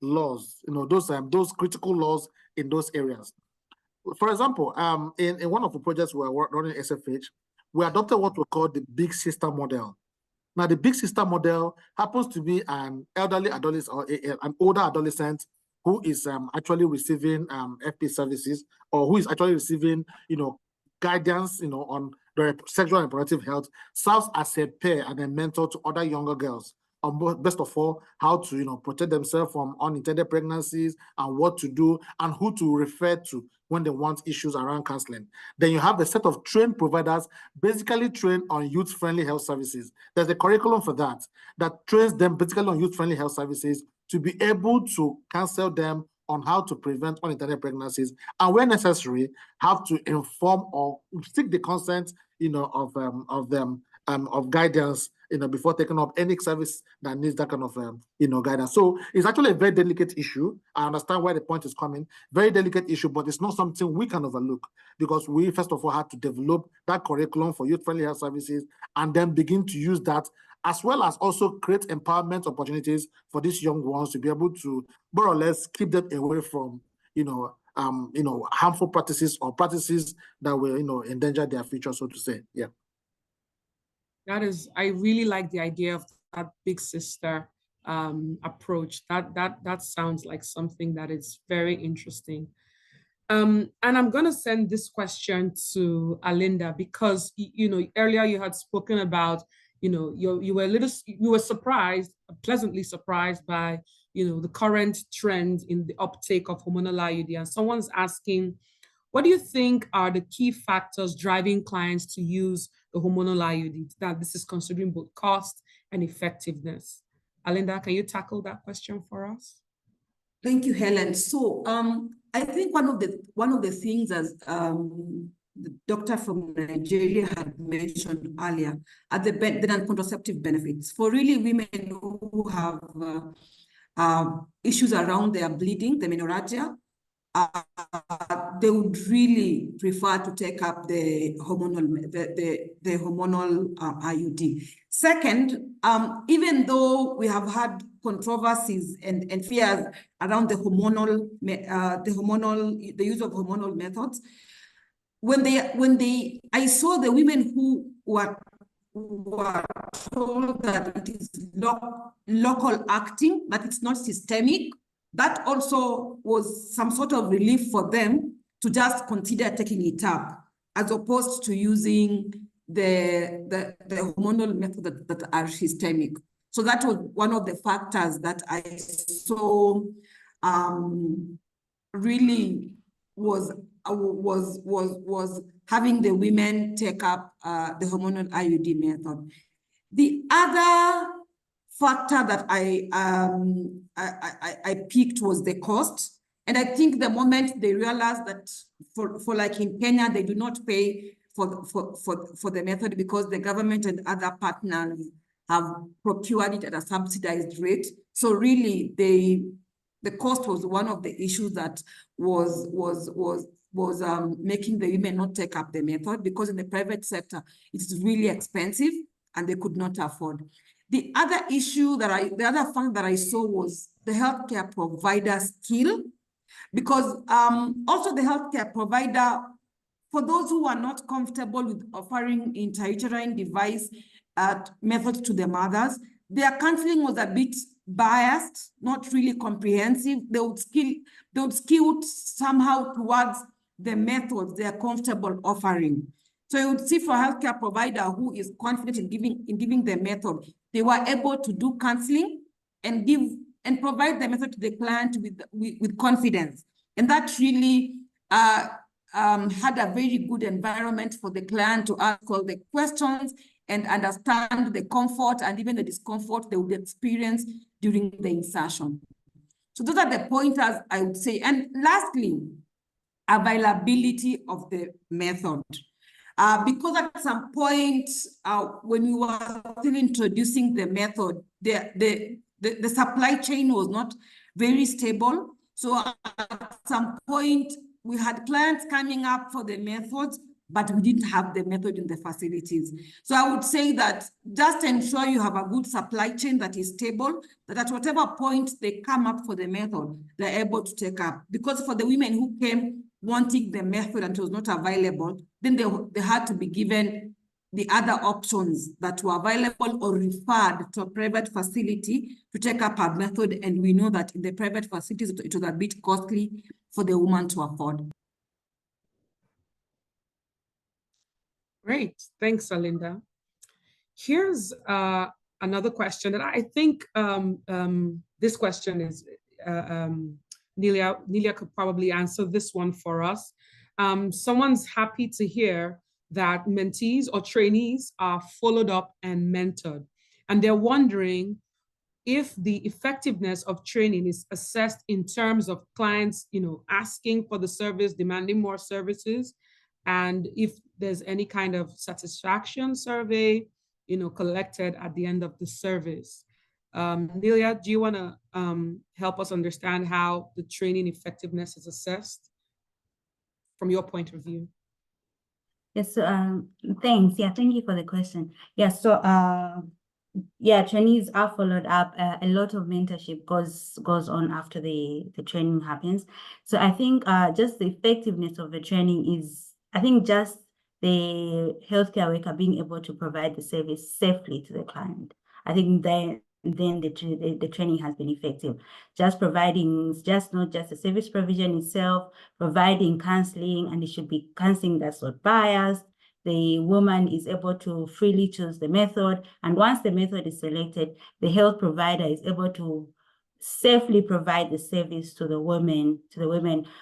Speaker 2: laws, those critical laws in those areas. For example, in one of the projects we are running at SFH, we adopted what we call the big sister model. Now, the big sister model happens to be an elderly adolescent or an older adolescent who is actually receiving FP services, or who is actually receiving, guidance, on their sexual and reproductive health, serves as a peer and a mentor to other younger girls. Best of all, how to protect themselves from unintended pregnancies and what to do and who to refer to when they want issues around counseling. Then you have a set of trained providers, basically trained on youth-friendly health services. There's a curriculum for that trains them basically on youth-friendly health services to be able to counsel them on how to prevent unintended pregnancies, and where necessary, have to inform or seek the consent, of guidance, before taking up any service that needs that kind of, guidance. So it's actually a very delicate issue. I understand where the point is coming. Very delicate issue, but it's not something we can overlook, because we first of all had to develop that curriculum for youth-friendly health services and then begin to use that, as well as also create empowerment opportunities for these young ones to be able to more or less keep them away from, harmful practices or practices that will, endanger their future, so to say. Yeah.
Speaker 1: I really like the idea of that big sister approach. That sounds like something that is very interesting. And I'm going to send this question to Alinda, because earlier you had spoken about you were surprised, pleasantly surprised by the current trend in the uptake of hormonal IUD, and someone's asking, what do you think are the key factors driving clients to use the hormonal IUD? That this is considering both cost and effectiveness. Alinda, can you tackle that question for us?
Speaker 3: Thank you, Helen. So I think one of the things, as the doctor from Nigeria had mentioned earlier, are the non-contraceptive benefits for really women who have issues around their bleeding, the menorrhagia. They would really prefer to take up the hormonal IUD. Second, even though we have had controversies and fears around the use of hormonal methods, I saw the women who were were told that it is local acting, that it's not systemic. That also was some sort of relief for them to just consider taking it up, as opposed to using the hormonal methods that are systemic. So that was one of the factors that I saw really was having the women take up the hormonal IUD method. The other factor that I picked was the cost. And I think the moment they realized that for like in Kenya, they do not pay for the method because the government and other partners have procured it at a subsidized rate. So really the cost was one of the issues that was making the women not take up the method, because in the private sector, it's really expensive and they could not afford. The other issue the other fact that I saw was the healthcare provider skill, because also the healthcare provider, for those who are not comfortable with offering intrauterine device methods to the mothers, their counseling was a bit biased, not really comprehensive. They would skew somehow towards the methods they are comfortable offering. So you would see for a healthcare provider who is confident in giving the method, they were able to do counseling and provide the method to the client with confidence. And that really had a very good environment for the client to ask all the questions and understand the comfort and even the discomfort they would experience during the insertion. So those are the pointers I would say. And lastly, availability of the method. Because at some point, when we were still introducing the method, the supply chain was not very stable. So at some point, we had clients coming up for the methods, but we didn't have the method in the facilities. So I would say that just ensure you have a good supply chain that is stable, that at whatever point they come up for the method, they're able to take up. Because for the women who came wanting the method and it was not available, then they had to be given the other options that were available or referred to a private facility to take up a method. And we know that in the private facilities, it was a bit costly for the woman to afford.
Speaker 1: Great, thanks, Alinda. Here's another question that I think this question is, Nelia could probably answer this one for us. Someone's happy to hear that mentees or trainees are followed up and mentored. And they're wondering if the effectiveness of training is assessed in terms of clients, asking for the service, demanding more services, and if there's any kind of satisfaction survey, collected at the end of the service. Nelia, do you want to help us understand how the training effectiveness is assessed from your point of view?
Speaker 4: Yes, so thanks. Yeah, thank you for the question. Yeah, so yeah, trainees are followed up. A lot of mentorship goes on after the training happens. So I think just the effectiveness of the training is, I think, just the healthcare worker being able to provide the service safely to the client. I think then the training has been effective. Just providing, not just the service provision itself, providing counseling, and it should be counseling that's not biased. The woman is able to freely choose the method. And once the method is selected, the health provider is able to safely provide the service to the women,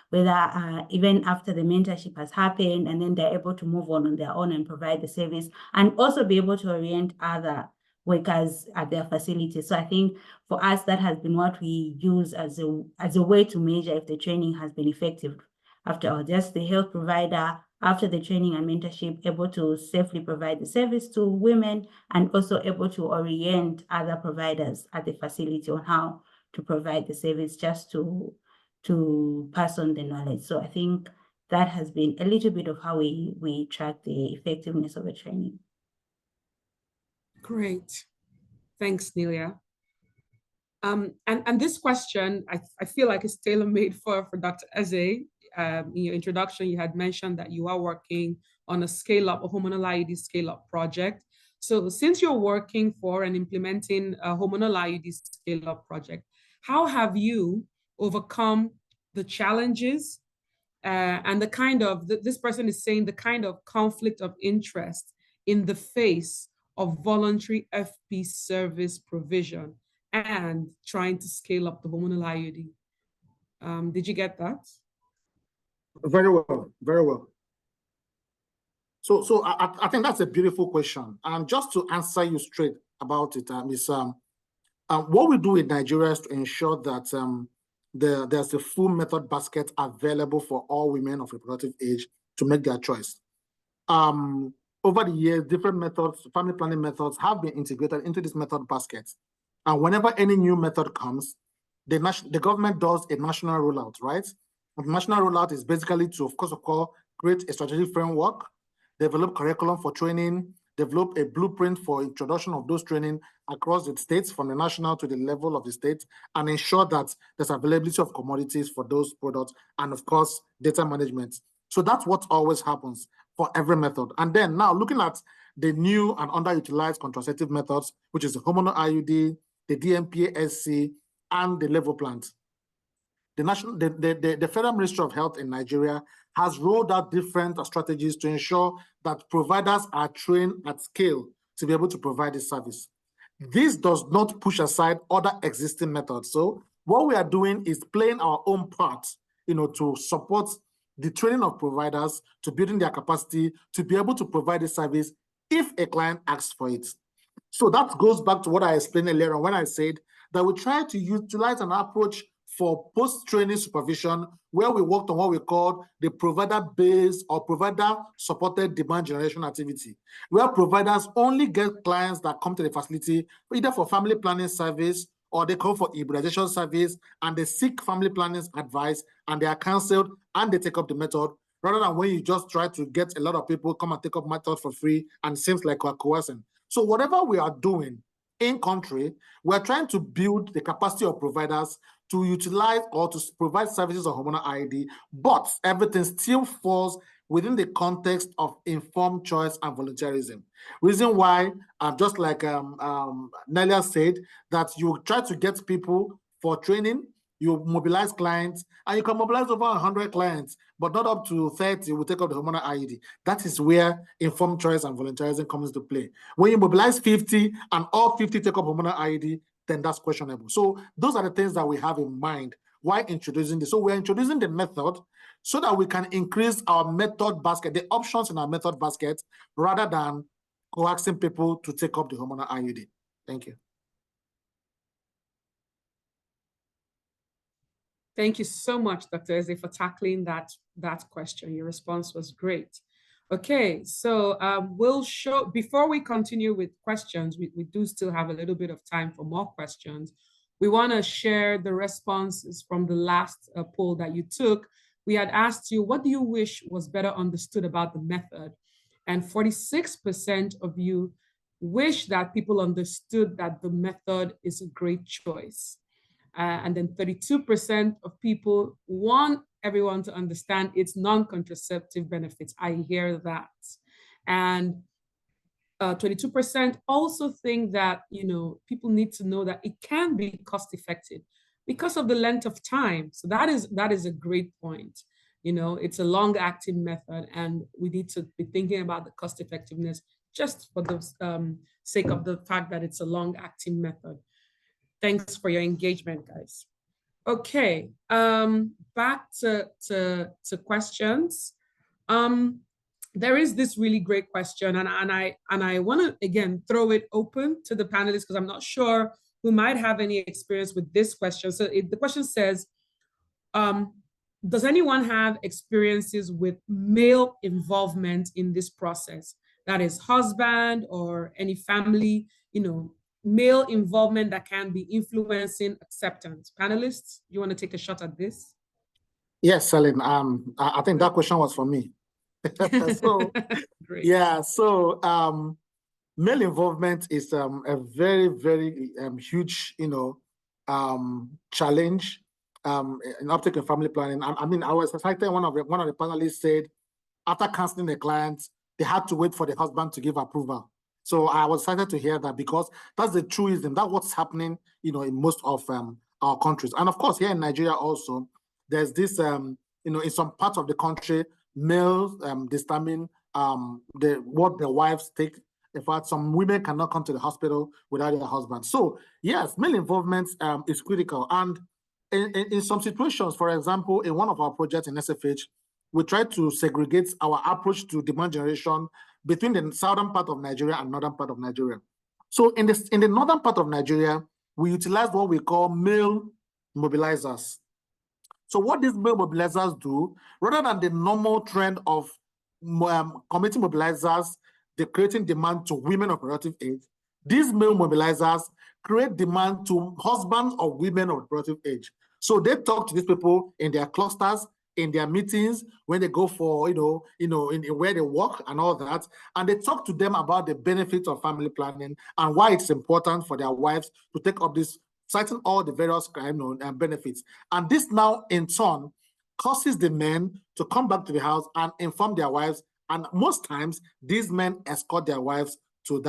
Speaker 4: whether even after the mentorship has happened, and then they're able to move on their own and provide the service, and also be able to orient other workers at their facilities. So I think for us, that has been what we use as a way to measure if the training has been effective. After all, just the health provider, after the training and mentorship, able to safely provide the service to women, and also able to orient other providers at the facility on how to provide the service, just to pass on the knowledge. So I think that has been a little bit of how we track the effectiveness of the training.
Speaker 1: Great. Thanks, Nelia. And this question, I feel like it's tailor-made for Dr. Eze. In your introduction, you had mentioned that you are working on a hormonal IUD scale-up project. So since you're working for and implementing a hormonal IUD scale-up project, how have you overcome the challenges and the kind of, this person is saying the kind of conflict of interest in the face of voluntary FP service provision and trying to scale up the hormonal IUD? Did you get that?
Speaker 2: Very well, very well. So I think that's a beautiful question. And just to answer you straight about it, is what we do in Nigeria is to ensure that there's a full method basket available for all women of reproductive age to make their choice. Over the years, different methods, family planning methods have been integrated into this method basket. And whenever any new method comes, the government does a national rollout, right? And the national rollout is basically to, of course, create a strategic framework, develop curriculum for training, develop a blueprint for introduction of those training across the states from the national to the level of the state, and ensure that there's availability of commodities for those products, and of course, data management. So that's what always happens for every method. And then now looking at the new and underutilized contraceptive methods, which is the hormonal IUD, the DMPA-SC, and the level plant. The Federal Ministry of Health in Nigeria has rolled out different strategies to ensure that providers are trained at scale to be able to provide this service. This does not push aside other existing methods. So what we are doing is playing our own part, to support the training of providers, to building their capacity to be able to provide the service if a client asks for it. So that goes back to what I explained earlier on when I said that we try to utilize an approach for post-training supervision, where we worked on what we call the provider-based or provider-supported demand generation activity, where providers only get clients that come to the facility either for family planning service or they come for immunization service, and they seek family planning advice, and they are counseled and they take up the method, rather than when you just try to get a lot of people come and take up method for free and it seems like we're coercing. So whatever we are doing in country, we're trying to build the capacity of providers to utilize or to provide services of hormonal IUD, but everything still falls within the context of informed choice and volunteerism. Reason why, just like Nelia said, that you try to get people for training, you mobilize clients, and you can mobilize over 100 clients, but not up to 30 will take up the hormonal IUD. That is where informed choice and volunteerism comes into play. When you mobilize 50 and all 50 take up hormonal IUD, then that's questionable. So those are the things that we have in mind while introducing this. So we're introducing the method so that we can increase our method basket, the options in our method basket, rather than coaxing people to take up the hormonal IUD. Thank you.
Speaker 1: Thank you so much, Dr. Eze, for tackling that question. Your response was great. Okay, so we'll show, before we continue with questions, we do still have a little bit of time for more questions. We want to share the responses from the last poll that you took. We had asked you, what do you wish was better understood about the method? And 46% of you wish that people understood that the method is a great choice. And then 32% of people want everyone to understand its non-contraceptive benefits. I hear that. And 22% also think that, people need to know that it can be cost-effective because of the length of time. So that is a great point. It's a long-acting method, and we need to be thinking about the cost-effectiveness just for the sake of the fact that it's a long-acting method. Thanks for your engagement, guys. Okay, back to questions. There is this really great question, and I want to again throw it open to the panelists because I'm not sure who might have any experience with this question. So the question says, does anyone have experiences with male involvement in this process? That is husband or any family, male involvement that can be influencing acceptance. Panelists, you want to take a shot at this?
Speaker 2: Yes, Salim. I think that question was for me. So,
Speaker 1: great.
Speaker 2: Yeah. So, male involvement is a very, very huge, challenge in uptake in family planning. I mean, I was citing one of the panelists said, after counseling the client, they had to wait for the husband to give approval. So I was excited to hear that, because that's the truism. That's what's happening, in most of our countries. And of course, here in Nigeria also, there's this, in some parts of the country, males determine what their wives take. In fact, some women cannot come to the hospital without their husband. So yes, male involvement is critical. And in some situations, for example, in one of our projects in SFH, we try to segregate our approach to demand generation between the southern part of Nigeria and northern part of Nigeria. So in the northern part of Nigeria, we utilize what we call male mobilizers. So what these male mobilizers do, rather than the normal trend of community mobilizers, they're creating demand to women of reproductive age, these male mobilizers create demand to husbands of women of reproductive age. So they talk to these people in their clusters, in their meetings, when they go for, in where they work and all that, and they talk to them about the benefits of family planning and why it's important for their wives to take up this, citing all the various benefits. And this now, in turn, causes the men to come back to the house and inform their wives. And most times, these men escort their wives to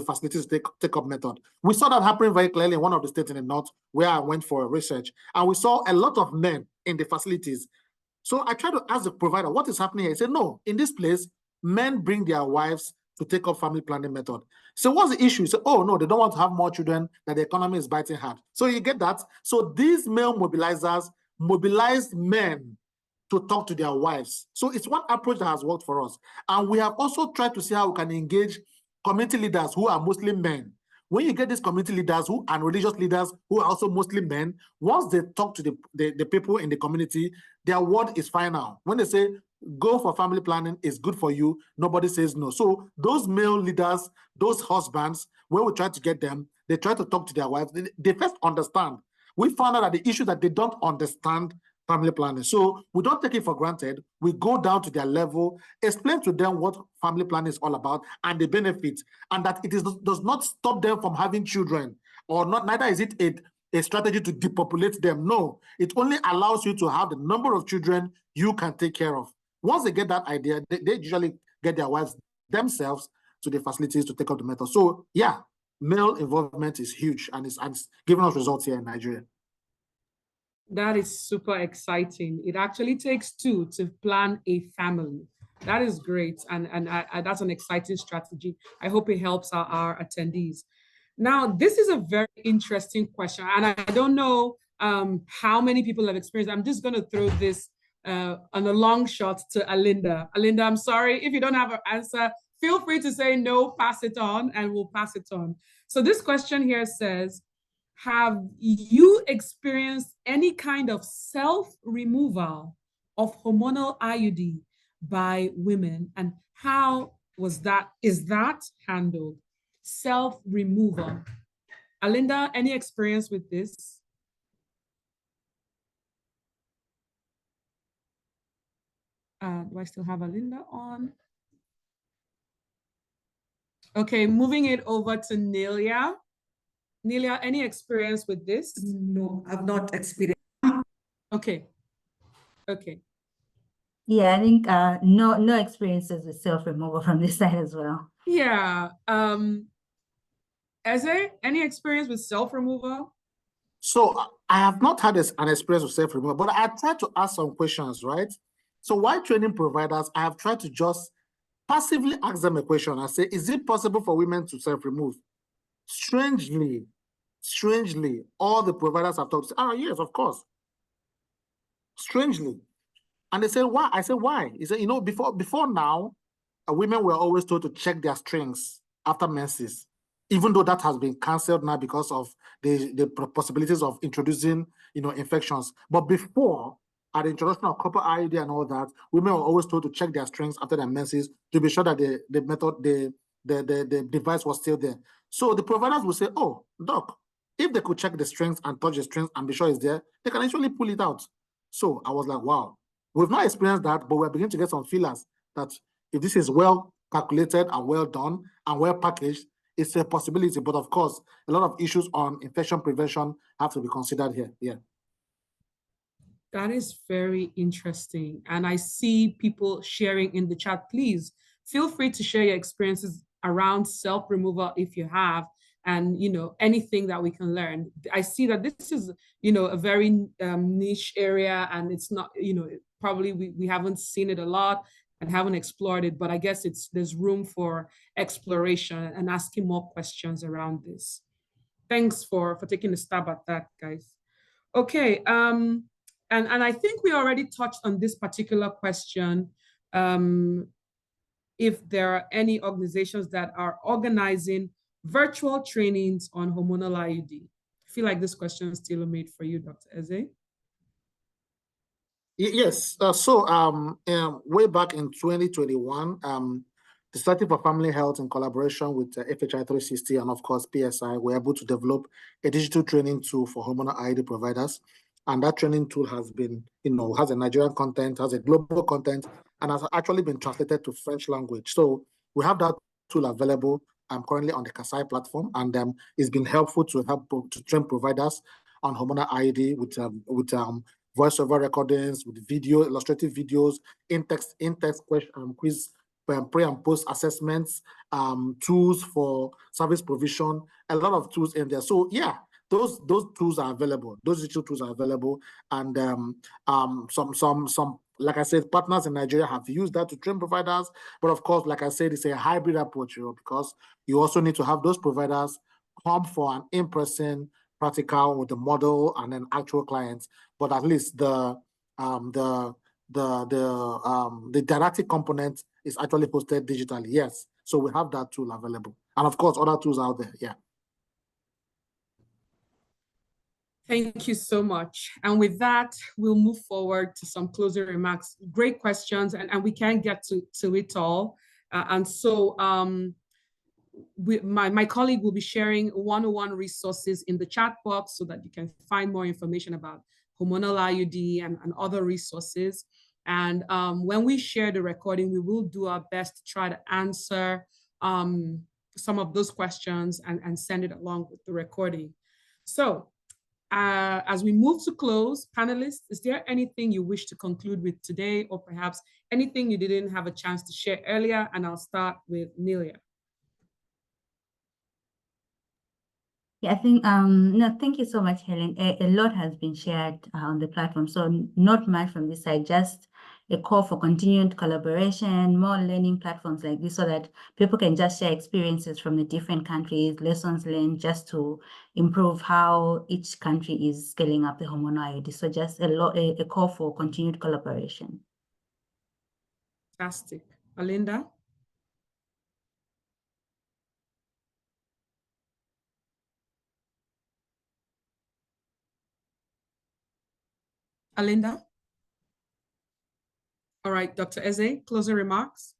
Speaker 2: facilities to take up method. We saw that happening very clearly in one of the states in the north where I went for research. And we saw a lot of men in the facilities. So I tried to ask the provider, what is happening here? He said, no, in this place, men bring their wives to take up family planning method. So what's the issue? He said, oh, no, they don't want to have more children, that the economy is biting hard. So you get that? So these male mobilizers mobilize men to talk to their wives. So it's one approach that has worked for us. And we have also tried to see how we can engage community leaders who are mostly men. When you get these community leaders and religious leaders who are also mostly men, once they talk to the people in the community, their word is final. When they say, go for family planning, is good for you, nobody says no. So those male leaders, those husbands, when we try to get them, they try to talk to their wives. They first understand. We found out that the issue that they don't understand family planning. So we don't take it for granted. We go down to their level, explain to them what family planning is all about and the benefits, and that it does not stop them from having children, or not. Neither is it a strategy to depopulate them. No, it only allows you to have the number of children you can take care of. Once they get that idea, they usually get their wives themselves to the facilities to take up the method. So yeah, male involvement is huge, and it's giving us results here in Nigeria.
Speaker 1: That is super exciting. It actually takes two to plan a family. That is great. And that's an exciting strategy. I hope it helps our attendees. Now, this is a very interesting question. And I don't know how many people have experienced. I'm just going to throw this on a long shot to Alinda. Alinda, I'm sorry. If you don't have an answer, feel free to say no, pass it on, and we'll pass it on. So this question here says, have you experienced any kind of self-removal of hormonal IUD by women? And how is that handled? Self-removal. Alinda, any experience with this? Do I still have Alinda on? Okay, moving it over to Nelia. Nelia, any experience with this?
Speaker 3: No, I've not experienced.
Speaker 1: Okay. Okay.
Speaker 4: Yeah, I think no experiences with self-removal from this side as well.
Speaker 1: Yeah. Eze, any experience with self-removal?
Speaker 2: So I have not had an experience with self-removal, but I tried to ask some questions, right? So while training providers, I have tried to just passively ask them a question. I say, is it possible for women to self-remove? Strangely, all the providers have talked to say, yes, of course. Strangely. And they say, why? I said, why? He said, before now, women were always told to check their strings after menses, even though that has been canceled now because of the possibilities of introducing, infections. But before, at the introduction of copper IUD and all that, women were always told to check their strings after their menses to be sure that the device was still there. So the providers will say, oh, doc, if they could check the strings and touch the strings and be sure it's there, they can actually pull it out. So I was like, wow, we've not experienced that, but we're beginning to get some feelers that if this is well calculated and well done and well packaged, it's a possibility. But of course, a lot of issues on infection prevention have to be considered here. Yeah.
Speaker 1: That is very interesting. And I see people sharing in the chat. Please feel free to share your experiences around self-removal if you have, and, you know, anything that we can learn. I see that this is, you know, a very niche area, and it's not, you know, probably we haven't seen it a lot and haven't explored it, but I guess there's room for exploration and asking more questions around this. Thanks for taking a stab at that, guys. Okay, and I think we already touched on this particular question. If there are any organizations that are organizing virtual trainings on hormonal IUD. I feel like this question is still made for you, Dr. Eze.
Speaker 2: Yes. Way back in 2021, the Society for Family Health, in collaboration with FHI 360 and of course PSI, were able to develop a digital training tool for hormonal IUD providers. And that training tool has been, you know, has a Nigerian content, has a global content, and has actually been translated to French language. So we have that tool available currently on the Kasai platform, and it's been helpful to to train providers on hormonal IUD with voiceover recordings, with video, illustrative videos, in-text question, quiz, pre and post assessments, tools for service provision, a lot of tools in there. So yeah, those tools are available. Those digital tools are available, and some like I said, partners in Nigeria have used that to train providers. But of course, like I said, it's a hybrid approach, you know, because you also need to have those providers come for an in-person practical with the model and then actual clients. But at least the didactic component is actually hosted digitally. Yes, so we have that tool available, and of course, other tools out there. Yeah.
Speaker 1: Thank you so much. And with that, we'll move forward to some closing remarks. Great questions, and we can't get to it all. My colleague will be sharing one-on-one resources in the chat box so that you can find more information about hormonal IUD and other resources. And when we share the recording, we will do our best to try to answer some of those questions and send it along with the recording. So as we move to close, panelists, is there anything you wish to conclude with today, or perhaps anything you didn't have a chance to share earlier? And I'll start with Nelia.
Speaker 4: Yeah, I think, no, thank you so much, Helen. A lot has been shared on the platform, so not much from this side, just a call for continued collaboration, more learning platforms like this so that people can just share experiences from the different countries, lessons learned, just to improve how each country is scaling up the hormonal IUD. So just a call for continued collaboration.
Speaker 1: Fantastic. Alinda? Alinda? All right, Dr. Eze, closing remarks.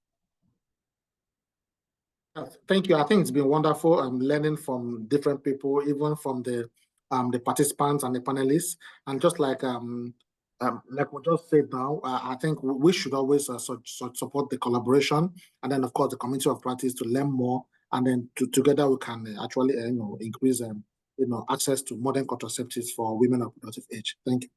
Speaker 2: Thank you. I think it's been wonderful learning from different people, even from the participants and the panelists. And just like we just said now, I think we should always support the collaboration, and then of course the community of practice to learn more, and then together we can actually increase access to modern contraceptives for women of reproductive age. Thank you.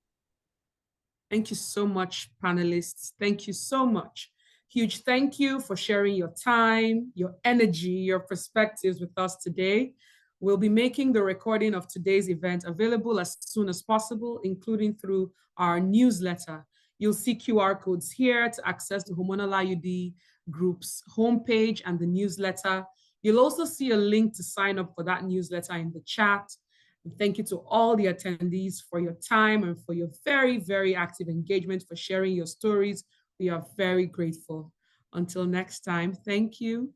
Speaker 1: Thank you so much, panelists. Thank you so much. Huge thank you for sharing your time, your energy, your perspectives with us today. We'll be making the recording of today's event available as soon as possible, including through our newsletter. You'll see QR codes here to access the Hormonal IUD group's homepage and the newsletter. You'll also see a link to sign up for that newsletter in the chat. And thank you to all the attendees for your time and for your very, very active engagement, for sharing your stories. We are very grateful. Until next time, thank you.